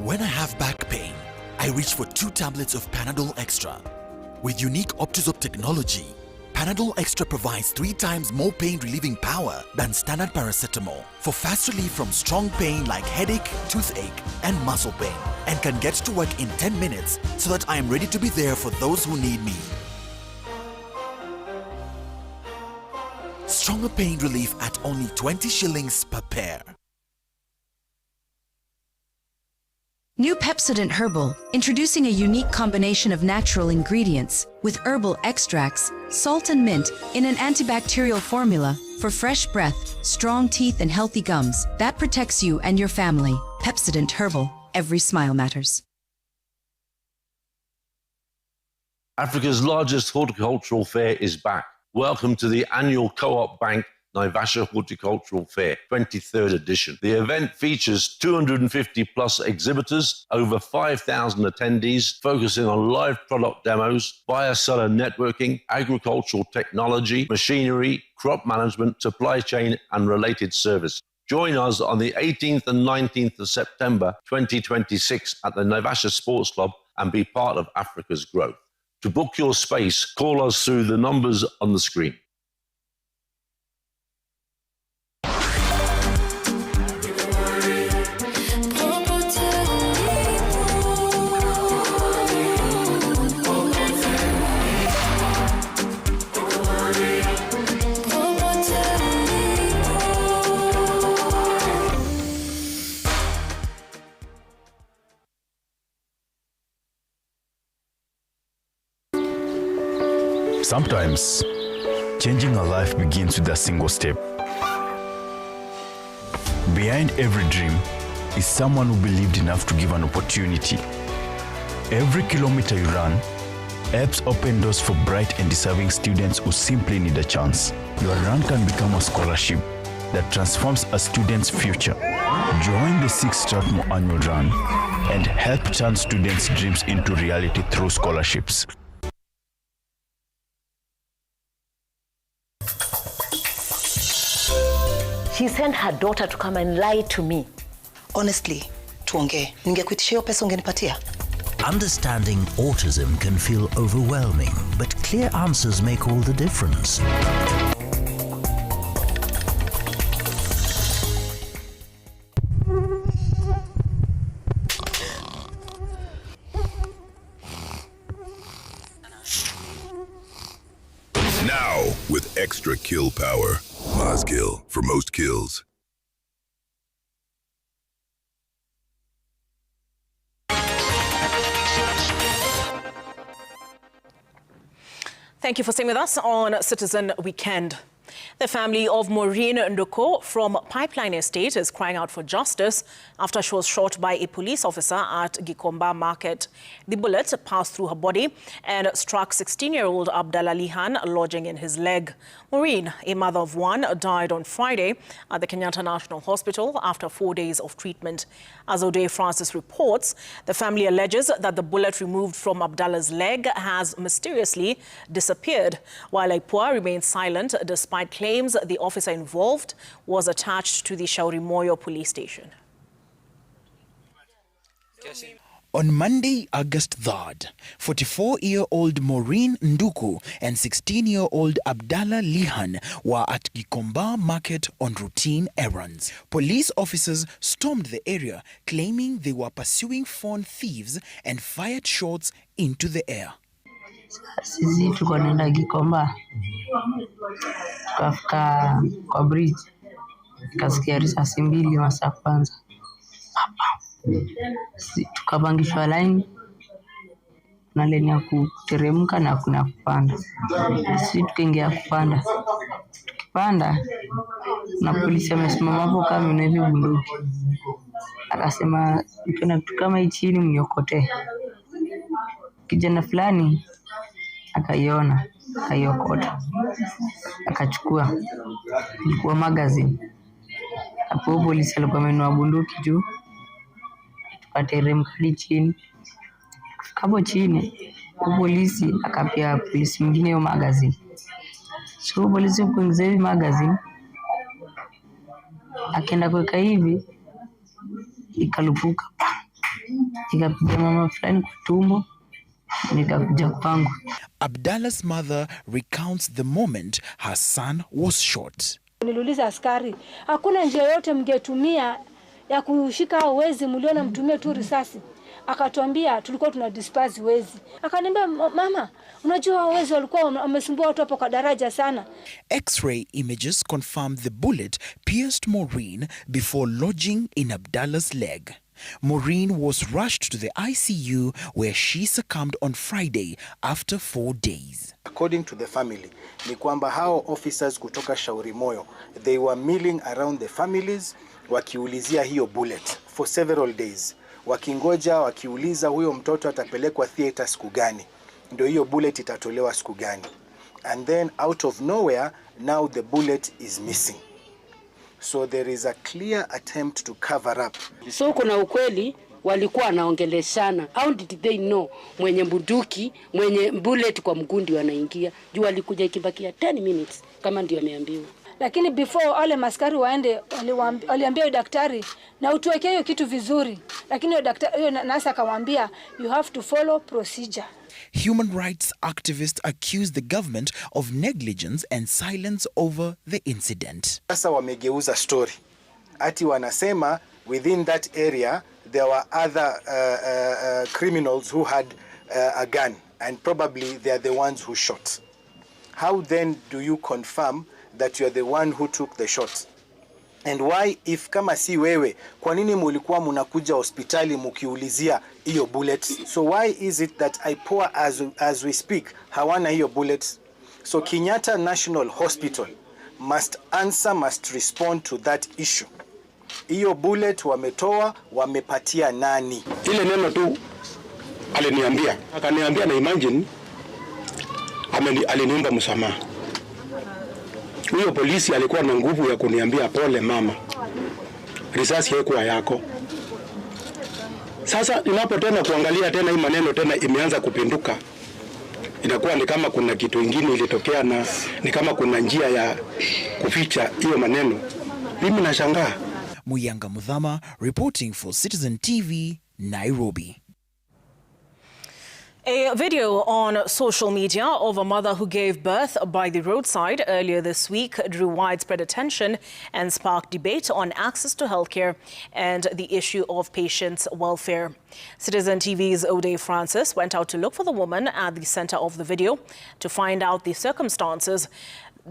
When I have back pain, I reach for 2 tablets of Panadol Extra. With unique Optizop technology, Panadol Extra provides 3 times more pain-relieving power than standard paracetamol for fast relief from strong pain like headache, toothache, and muscle pain, and can get to work in 10 minutes so that I am ready to be there for those who need me. Stronger pain relief at only 20 shillings per pair. New Pepsodent Herbal, introducing a unique combination of natural ingredients with herbal extracts, salt and mint in an antibacterial formula for fresh breath, strong teeth and healthy gums that protects you and your family. Pepsodent Herbal, every smile matters. Africa's largest horticultural fair is back. Welcome to the annual Co-op Bank Naivasha Horticultural Fair, 23rd edition. The event features 250 plus exhibitors, over 5,000 attendees, focusing on live product demos, buyer-seller networking, agricultural technology, machinery, crop management, supply chain, and related service. Join us on the 18th and 19th of September 2026 at the Naivasha Sports Club and be part of Africa's growth. To book your space, call us through the numbers on the screen. Sometimes, changing a life begins with a single step. Behind every dream is someone who believed enough to give an opportunity. Every kilometer you run helps open doors for bright and deserving students who simply need a chance. Your run can become a scholarship that transforms a student's future. Join the 6th Strathmore Annual Run and help turn students' dreams into reality through scholarships. She sent her daughter to come and lie to me. Honestly, tuongee. Ningekuitishia hiyo pesa ungenipatia? Understanding autism can feel overwhelming, but clear answers make all the difference. Now, with extra kill power. Mazkill, for most kills. Thank you for staying with us on Citizen Weekend. The family of Maureen Ndoko from Pipeline Estate is crying out for justice after she was shot by a police officer at Gikomba Market. The bullet passed through her body and struck 16-year-old Abdallah Lihan, lodging in his leg. Maureen, a mother of 1, died on Friday at the Kenyatta National Hospital after 4 days of treatment. As O'Day Francis reports, the family alleges that the bullet removed from Abdallah's leg has mysteriously disappeared, while Aipua remains silent despite claims the officer involved was attached to the Shauri Moyo police station. On Monday, August 3rd, 44-year-old Maureen Nduku and 16-year-old Abdallah Lihan were at Gikomba Market on routine errands. Police officers stormed the area, claiming they were pursuing phone thieves and fired shots into the air. Sisi tuko nenda Gikomba, tukafika kwa bridge, tukasikia risasi mbili masaa kwanza. Tukapangishwa line na leni ya kuteremka na kuna kupanda. Sisi tukaingia kupanda. Tukipanda na polisi amesimama hapo kama na hivi bunduki. Akasema kuna kitu kama hii chini mnyokote. Kijana fulani akaiona, akaiokota. Akachukua. Ilikuwa magazine. Hapo polisi alikuwa amenua bunduki juu. Tukateremka chini. Hapo chini, polisi akapia polisi mwingine hiyo magazine. So polisi kuingiza hivi magazine, akaenda kuweka hivi, ikalupuka. Ikapiga mama fulani kwa tumbo, nikakuja kwangu. Abdallah's mother recounts the moment her son was shot. Niliuliza askari, hakuna njia yote mngetumia ya kushika wezi, mliona mtumie tu risasi? Akatuambia tulikuwa tuna disperse wezi. Akaniambia mama, unajua wezi walikuwa wamesumbua watu hapo kwa daraja sana. X-ray images confirmed the bullet pierced Maureen before lodging in Abdallah's leg. Maureen was rushed to the ICU where she succumbed on Friday after 4 days. According to the family, ni kwamba hao officers kutoka Shauri Moyo, they were milling around the families wakiulizia hiyo bullet for several days. Wakingoja wakiuliza huyo mtoto atapelekwa theater siku gani, ndio hiyo bullet itatolewa siku gani. And then out of nowhere, now the bullet is missing. So there is a clear attempt to cover up. So kuna ukweli walikuwa wanaongeleshana. How did they know mwenye bunduki, mwenye bullet kwa mgundi wanaingia? Juu alikuja ikibakia 10 minutes kama ndio ameambiwa. Lakini before wale maskari waende, waliambia daktari na utuweke hiyo kitu vizuri. Lakini hiyo daktari, hiyo nasa akamwambia you have to follow procedure. Human rights activists accused the government of negligence and silence over the incident. Sasa wamegeuza story. Ati wanasema within that area there were other criminals who had a gun and probably they are the ones who shot. How then do you confirm that you are the one who took the shot? And why, if kama si wewe, kwa nini mulikuwa munakuja hospitali mukiulizia hiyo bullets? So why is it that IPOA as we speak hawana hiyo bullets? So Kenyatta National Hospital must answer, must respond to that issue. Hiyo bullet wametoa, wamepatia nani? Ile neno tu aliniambia, akaniambia na imagine aliniomba msamaha. Huyo polisi alikuwa na nguvu ya kuniambia pole mama, risasi haikuwa yako. Sasa ninapo tena kuangalia tena hii maneno tena imeanza kupinduka, inakuwa ni kama kuna kitu kingine ilitokea na ni kama kuna njia ya kuficha hiyo maneno. Mimi nashangaa. Muyanga Muthama reporting for Citizen TV, Nairobi. A video on social media of a mother who gave birth by the roadside earlier this week drew widespread attention and sparked debate on access to healthcare and the issue of patients' welfare. Citizen TV's Ode Francis went out to look for the woman at the center of the video to find out the circumstances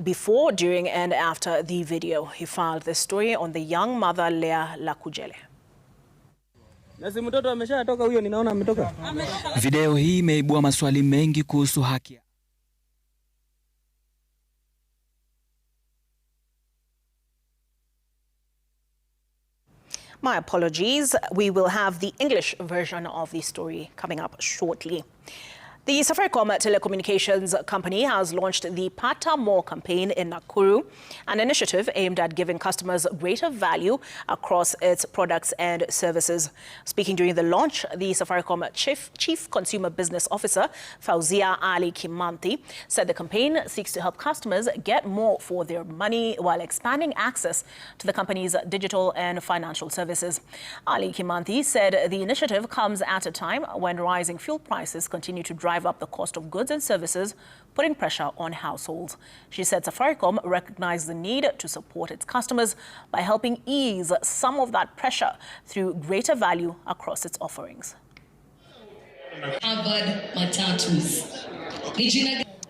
before, during and after the video. He filed this story on the young mother Leah Lakujele. Video hii imeibua maswali mengi kuhusu haki. My apologies. We will have the English version of the story coming up shortly. The Safaricom telecommunications company has launched the Pata More campaign in Nakuru, an initiative aimed at giving customers greater value across its products and services. Speaking during the launch, the Safaricom Chief Consumer Business Officer, Fauzia Ali Kimanthi, said the campaign seeks to help customers get more for their money while expanding access to the company's digital and financial services. Ali Kimanthi said the initiative comes at a time when rising fuel prices continue to drive up the cost of goods and services, putting pressure on households. She said Safaricom recognized the need to support its customers by helping ease some of that pressure through greater value across its offerings.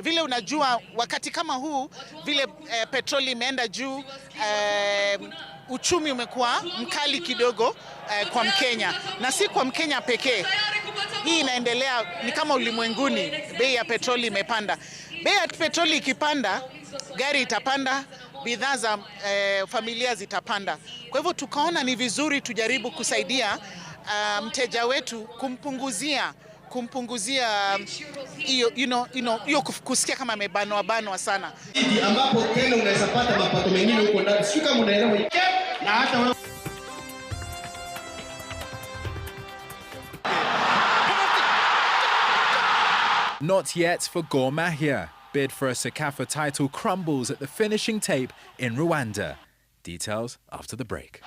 Vile unajua wakati kama huu vile petroli imeenda juu, uchumi umekuwa mkali kidogo kwa Mkenya, na si kwa Mkenya pekee. Hii inaendelea ni kama ulimwenguni, bei ya petroli imepanda. Bei ya petroli ikipanda, gari itapanda, bidhaa za familia zitapanda. Kwa hivyo tukaona ni vizuri tujaribu kusaidia mteja wetu kumpunguzia hiyo kusikia kama amebanwa sana. Ambapo tena unaweza pata mapato mengine huko ndani. Sio kama unaelewa na hata wewe. Not yet for Gor Mahia. Bid for a CECAFA title crumbles at the finishing tape in Rwanda. Details after the break.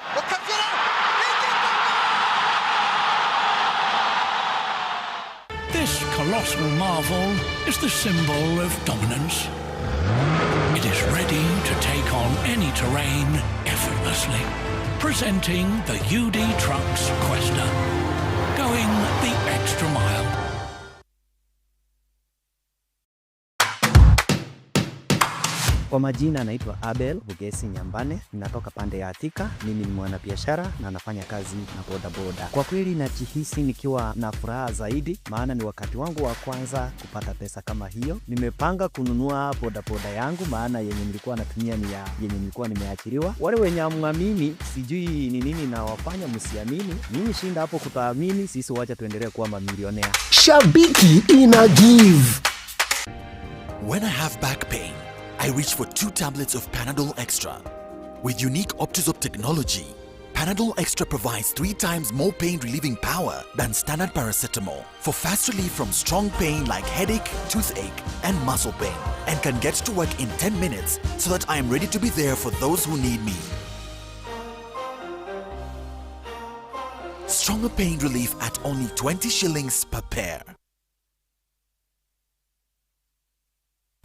This colossal marvel is the symbol of dominance. It is ready to take on any terrain effortlessly. Presenting the UD Trucks Questa. Going the extra mile. Kwa majina naitwa Abel Bugesi Nyambane, ninatoka pande ya Thika. Mimi ni mwanabiashara na nafanya kazi na bodaboda. Kwa kweli najihisi nikiwa na furaha zaidi, maana ni wakati wangu wa kwanza kupata pesa kama hiyo. Nimepanga kununua bodaboda yangu, maana yenye nilikuwa natumia ni yenye nilikuwa nimeachiriwa. Wale wenye hamwamini, sijui ni nini na wafanya msiamini. Mimi shinda hapo kutaamini, sisi wacha tuendelee kuwa mamilionea. Shabiki ina give. When I have back pain, I reach for 2 tablets of Panadol Extra. With unique Optizop technology, Panadol Extra provides 3 times more pain-relieving power than standard paracetamol for fast relief from strong pain like headache, toothache, and muscle pain, and can get to work in 10 minutes so that I am ready to be there for those who need me. Stronger pain relief at only 20 shillings per pair.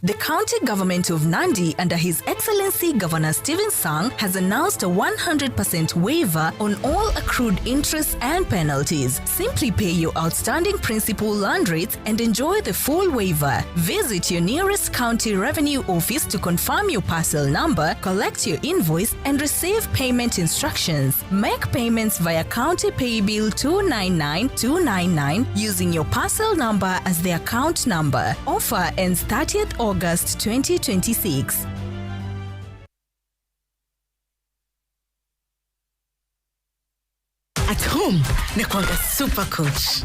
The county government of Nandi, under His Excellency Governor Stephen Sang, has announced a 100% waiver on all accrued interest and penalties. Simply pay your outstanding principal land rates and enjoy the full waiver. Visit your nearest county revenue office to confirm your parcel number, collect your invoice, and receive payment instructions. Make payments via County Pay Bill 299299 using your parcel number as the account number. Offer ends 30th August 2026. At home, nakuanga super coach.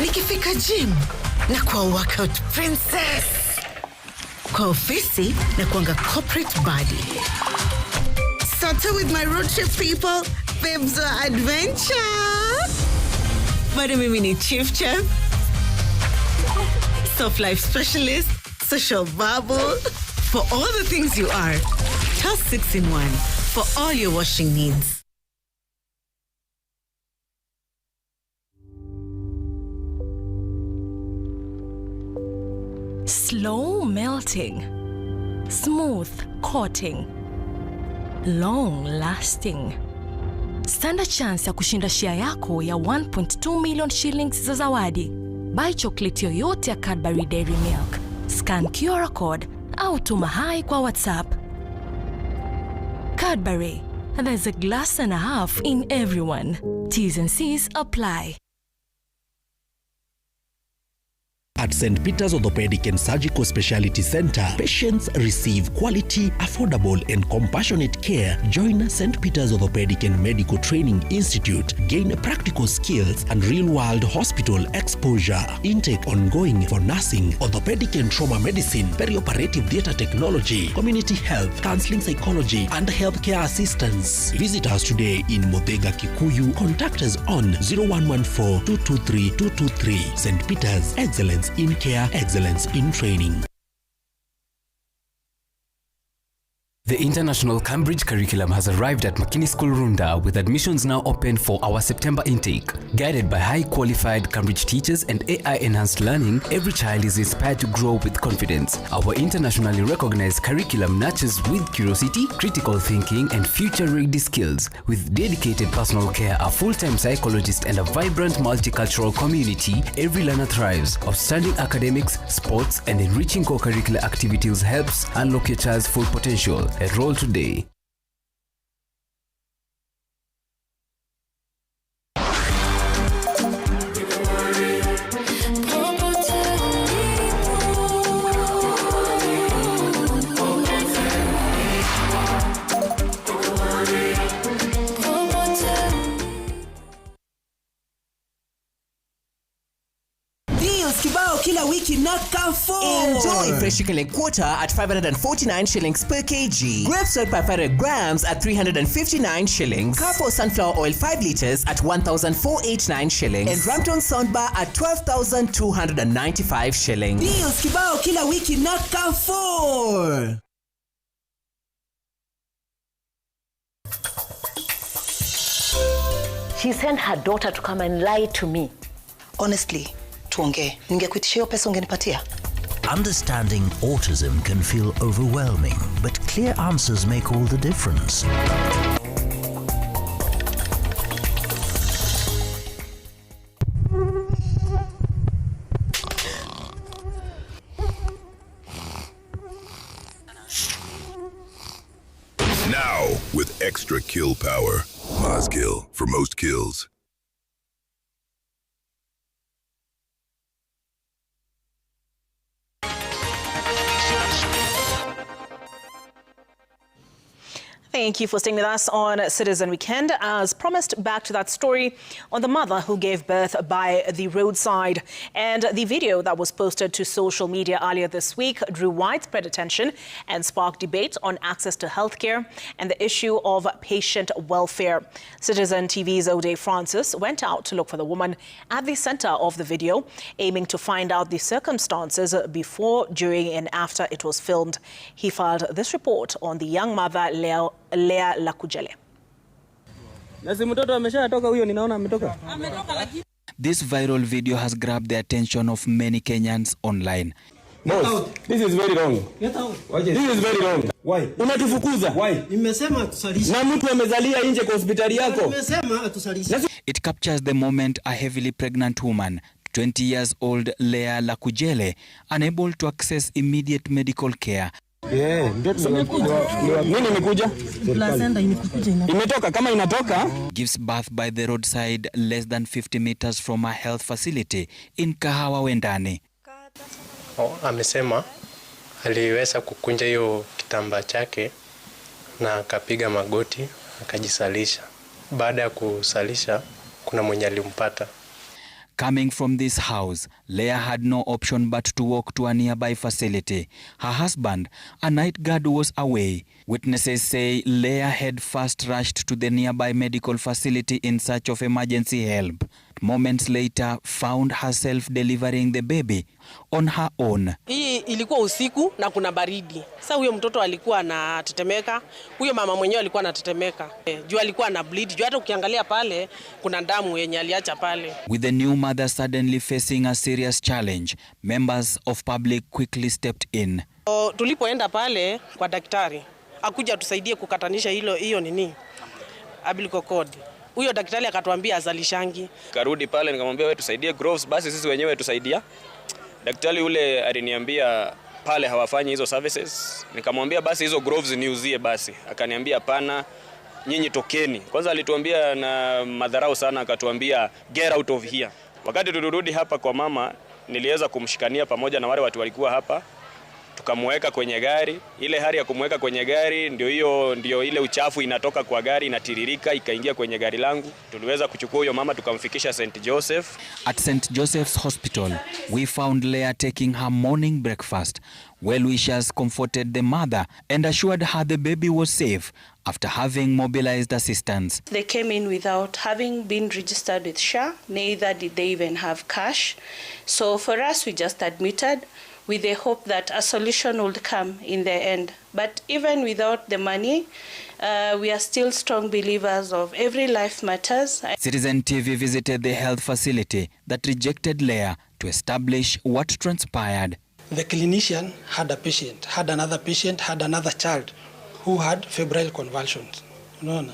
Nikifika gym, nakuwa workout princess. Kwa ofisi, nakuanga corporate body. Started with my road trip people, babes are adventure. Bado mimi ni chief chef. Soft life specialist, social bubble. For all the things you are, tell 6-in-1 for all your washing needs. Slow melting, smooth coating, long lasting. Stand a chance ya kushinda share yako ya 1.2 million shillings za zawadi. Buy chocolate yoyote ya Cadbury Dairy Milk. Scan QR code au tuma hai kwa WhatsApp. Cadbury, there's a glass and a half in everyone. T's and C's apply. At St. Peter's Orthopedic and Surgical Specialty Center, patients receive quality, affordable, and compassionate care. Join St. Peter's Orthopedic and Medical Training Institute. Gain practical skills and real-world hospital exposure. Intake ongoing for nursing, orthopedic and trauma medicine, perioperative theater technology, community health, counseling psychology, and healthcare assistance. Visit us today in Muthaiga, Kikuyu. Contact us on 0114-223-223. St. Peter's, excellence in care, excellence in training. The International Cambridge curriculum has arrived at Makini School Runda, with admissions now open for our September intake. Guided by high-qualified Cambridge teachers and AI-enhanced learning, every child is inspired to grow with confidence. Our internationally recognized curriculum nurtures with curiosity, critical thinking, and future-ready skills. With dedicated personal care, a full-time psychologist, and a vibrant multicultural community, every learner thrives. Outstanding academics, sports, and enriching co-curricular activities helps unlock your child's full potential. Enroll today. Kibao kila wiki na Carrefour. Enjoy fresh chicken leg quarter at 549 shillings per kg. Grape soy 500 grams at 359 shillings. Carrefour sunflower oil 5 liters at 1,489 shillings. And Rampton soundbar at 12,295 shillings. Deals kibao kila wiki na Carrefour. She sent her daughter to come and lie to me. Honestly, tuongee. Ningekuitishia pesa ungenipatia? Understanding autism can feel overwhelming, but clear answers make all the difference. Now, with extra kill power, Mazgil for most kills. Thank you for staying with us on Citizen Weekend. As promised, back to that story on the mother who gave birth by the roadside. And the video that was posted to social media earlier this week drew widespread attention and sparked debate on access to healthcare and the issue of patient welfare. Citizen TV's O'Day Francis went out to look for the woman at the center of the video, aiming to find out the circumstances before, during, and after it was filmed. He filed this report on the young mother, Lea Lakujele. This viral video has grabbed the attention of many Kenyans online. Boss, this is very wrong. Get out. This is very wrong. Why? Unatufukuza. Why? Nimesema atusalishe. Na mtu amezalia nje kwa hospitali yako. Nimesema atusalishe. It captures the moment a heavily pregnant woman, 20 years old Lea Lakujele, unable to access immediate medical care. Yeah, nini imekuja? Placenta imekuja. Imetoka kama inatoka. Gives birth by the roadside less than 50 meters from a health facility in Kahawa Wendani. Amesema aliweza kukunja hiyo kitambaa chake na akapiga magoti akajisalisha. Baada ya kusalisha kuna mwenye alimpata. Coming from this house, Lea had no option but to walk to a nearby facility. Her husband, a night guard, was away. Witnesses say Lea had first rushed to the nearby medical facility in search of emergency help. Moments later, found herself delivering the baby on her own. Hii ilikuwa usiku na kuna baridi. Sasa huyo mtoto alikuwa anatetemeka, huyo mama mwenyewe alikuwa anatetemeka. Juu alikuwa na bleed. Juu hata ukiangalia pale kuna damu yenye aliacha pale. With the new mother suddenly facing a serious challenge, members of public quickly stepped in. Tulipoenda pale kwa daktari, akuja tusaidie kukatanisha hiyo nini? Umbilical cord. Huyo daktari akatuambia azalishangi. Karudi pale nikamwambia wewe tusaidie gloves, basi sisi wenyewe tusaidia. Daktari yule aliniambia pale hawafanyi hizo services. Nikamwambia basi hizo gloves niuzie basi. Akaniambia hapana, nyinyi tokeni. Kwanza alituambia na madharau sana, akatuambia get out of here. Wakati tulirudi hapa kwa mama, niliweza kumshikania pamoja na wale watu walikuwa hapa, tukamweka kwenye gari. Ile hali ya kumweka kwenye gari ndio ile uchafu inatoka kwa gari inatiririka ikaingia kwenye gari langu. Tuliweza kuchukua huyo mama tukamfikisha St. Joseph. At St. Joseph's Hospital, we found Leah taking her morning breakfast. Well-wishers comforted the mother and assured her the baby was safe after having mobilized assistance. They came in without having been registered with SHA, neither did they even have cash. So for us, we just admitted with the hope that a solution would come in the end. But even without the money, we are still strong believers of every life matters. Citizen TV visited the health facility that rejected Leah to establish what transpired. The clinician had a patient, had another child who had febrile convulsions. No.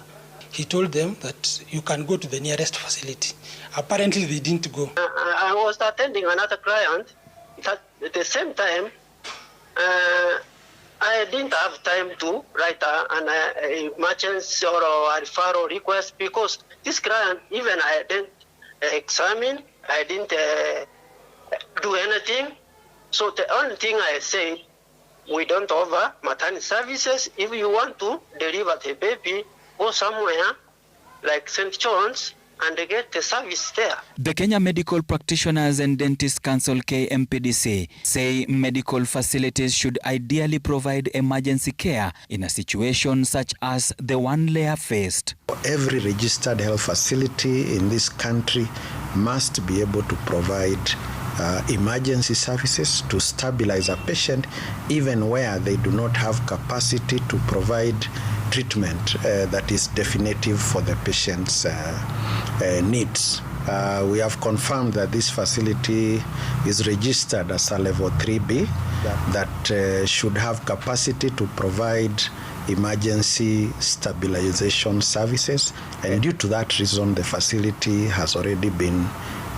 He told them that you can go to the nearest facility. Apparently they didn't go. I was attending another client. At the same time, I didn't have time to write an emergency or a referral request because this client, even I didn't examine, I didn't do anything. So the only thing I said, we don't offer maternity services. If you want to deliver the baby, go somewhere like St. John's and get the service there. The Kenya Medical Practitioners and Dentists Council KMPDC say medical facilities should ideally provide emergency care in a situation such as the one Leah faced. Every registered health facility in this country must be able to provide emergency services to stabilize a patient even where they do not have capacity to provide treatment that is definitive for the patient's needs. We have confirmed that this facility is registered as a level 3B that should have capacity to provide emergency stabilization services, and due to that reason the facility has already been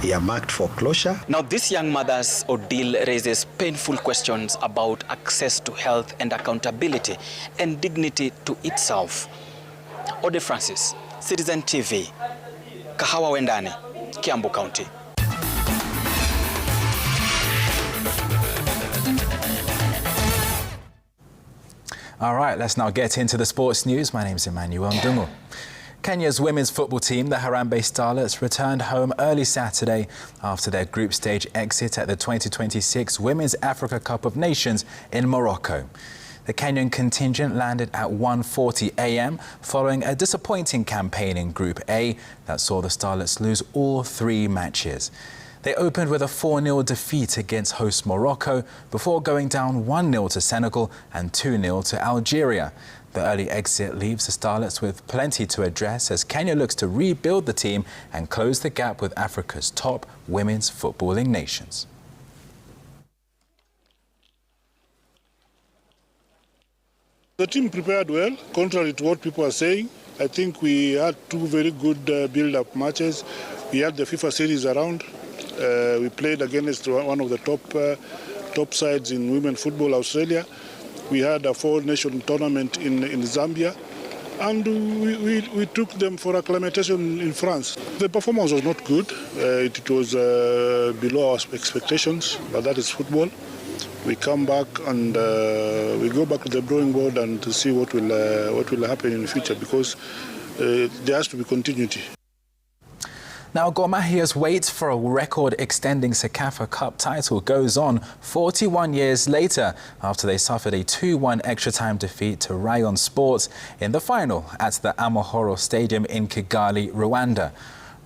earmarked for closure. Now this young mother's ordeal raises painful questions about access to health and accountability and dignity to itself. Ode Francis, Citizen TV, Kahawa Wendani, Kiambu County. All right, let's now get into the sports news. My name is Emmanuel Ndungu. Kenya's women's football team, the Harambee Starlets, returned home early Saturday after their group stage exit at the 2026 Women's Africa Cup of Nations in Morocco. The Kenyan contingent landed at 1:40 a.m. following a disappointing campaign in Group A that saw the Starlets lose all 3 matches. They opened with a 4-0 defeat against host Morocco before going down 1-0 to Senegal and 2-0 to Algeria. The early exit leaves the Starlets with plenty to address as Kenya looks to rebuild the team and close the gap with Africa's top women's footballing nations. The team prepared well, contrary to what people are saying. I think we had 2 very good build-up matches. We had the FIFA series around. We played against one of the top sides in women football, Australia. We had a 4-nation tournament in Zambia, and we took them for acclimatization in France. The performance was not good. It was below our expectations, but that is football. We come back and we go back to the drawing board and to see what will happen in the future, because there has to be continuity. Now, Gor Mahia's wait for a record-extending CECAFA Cup title goes on 41 years later after they suffered a 2-1 extra-time defeat to Rayon Sports in the final at the Amahoro Stadium in Kigali, Rwanda.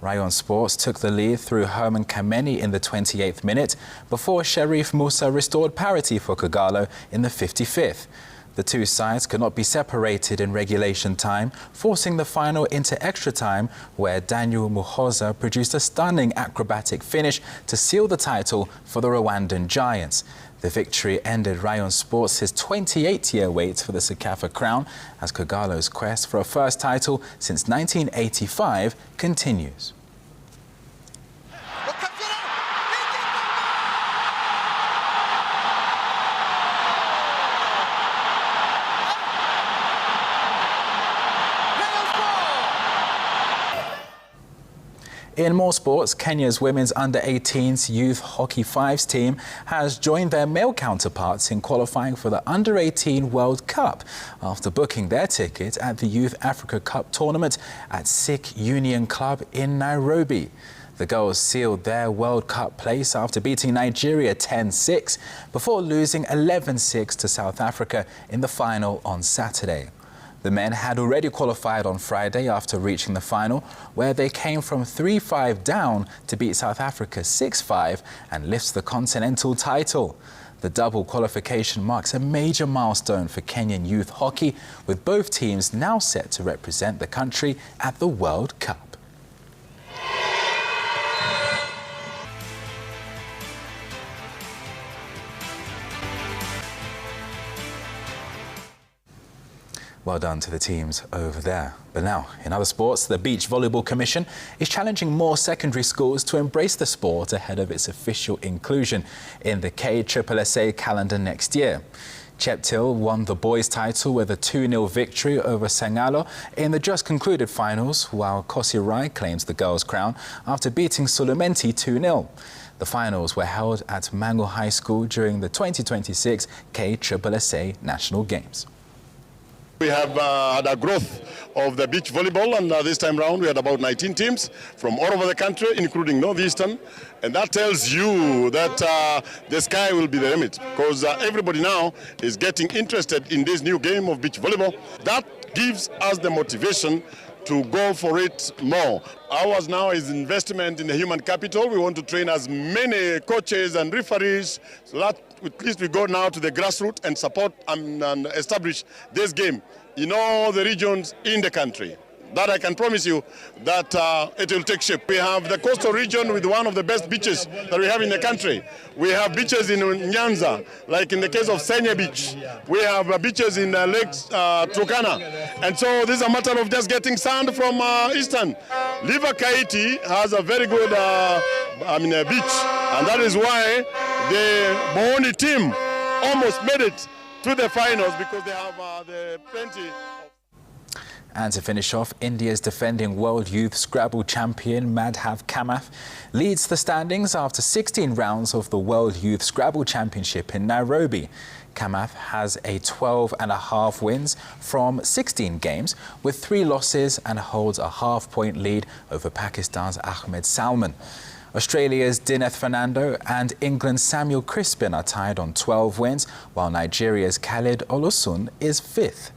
Rayon Sports took the lead through Herman Kameni in the 28th minute before Sharif Musa restored parity for Kagalo in the 55th. The two sides could not be separated in regulation time, forcing the final into extra time, where Daniel Muhoza produced a stunning acrobatic finish to seal the title for the Rwandan Giants. The victory ended Rayon Sports' 28-year wait for the CECAFA crown, as Kagalo's quest for a first title since 1985 continues. In more sports, Kenya's women's under-18s youth hockey fives team has joined their male counterparts in qualifying for the Under-18 World Cup after booking their ticket at the Youth Africa Cup tournament at Sikh Union Club in Nairobi. The girls sealed their World Cup place after beating Nigeria 10-6 before losing 11-6 to South Africa in the final on Saturday. The men had already qualified on Friday after reaching the final, where they came from 3-5 down to beat South Africa 6-5 and lift the continental title. The double qualification marks a major milestone for Kenyan youth hockey, with both teams now set to represent the country at the World Cup. Well done to the teams over there. But now, in other sports, the Beach Volleyball Commission is challenging more secondary schools to embrace the sport ahead of its official inclusion in the KSSA calendar next year. Cheptil won the boys' title with a 2-0 victory over Sangalo in the just concluded finals, while Kosirai claims the girls' crown after beating Solomenti 2-0. The finals were held at Mango High School during the 2026 KSSA National Games. We have had a growth of the beach volleyball, and this time round we had about 19 teams from all over the country, including Northeastern. And that tells you that the sky will be the limit, because everybody now is getting interested in this new game of beach volleyball. That gives us the motivation to go for it more. Ours now is investment in the human capital. We want to train as many coaches and referees so that at least we go now to the grassroots and support and establish this game in all the regions in the country. That I can promise you that it will take shape. We have the coastal region with one of the best beaches that we have in the country. We have beaches in Nyanza, like in the case of Senye Beach. We have beaches in Lake Turkana. And so this is a matter of just getting sand from Eastern. Liver Kaiti has a very good beach. And that is why the Bohoni team almost made it to the finals, because they have the plenty. And to finish off, India's defending World Youth Scrabble champion Madhav Kamath leads the standings after 16 rounds of the World Youth Scrabble Championship in Nairobi. Kamath has a 12.5 wins from 16 games with 3 losses and holds a half-point lead over Pakistan's Ahmed Salman. Australia's Dineth Fernando and England's Samuel Crispin are tied on 12 wins, while Nigeria's Khalid Olosun is 5th.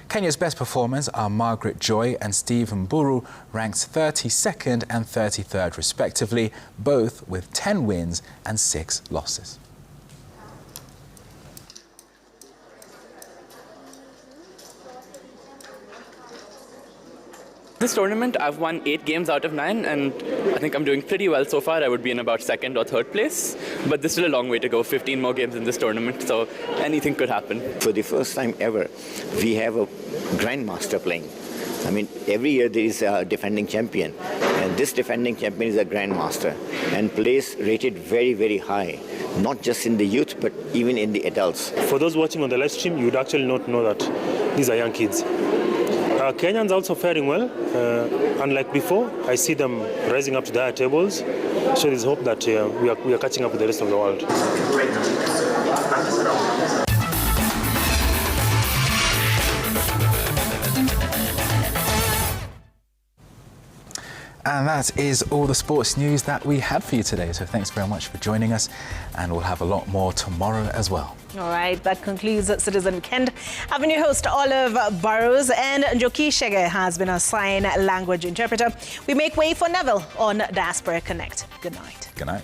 Kenya's best performers are Margaret Joy and Stephen Mburu, ranked 32nd and 33rd respectively, both with 10 wins and 6 losses. This tournament, I've won 8 games out of 9, and I think I'm doing pretty well so far. I would be in about 2nd or 3rd place, but there's still a long way to go. 15 more games in this tournament, so anything could happen. For the first time ever, we have a grandmaster playing. I mean, every year there is a defending champion, and this defending champion is a grandmaster and plays rated very, very high, not just in the youth, but even in the adults. For those watching on the live stream, you would actually not know that these are young kids. Kenyans are also faring well. Unlike before, I see them rising up to the higher tables. So there's hope that we are catching up with the rest of the world. And that is all the sports news that we had for you today. So thanks very much for joining us, and we'll have a lot more tomorrow as well. All right, that concludes Citizen Weekend. I've been your host, Olive Burrows, and Njoki Shege has been our sign language interpreter. We make way for Neville on Diaspora Connect. Good night. Good night.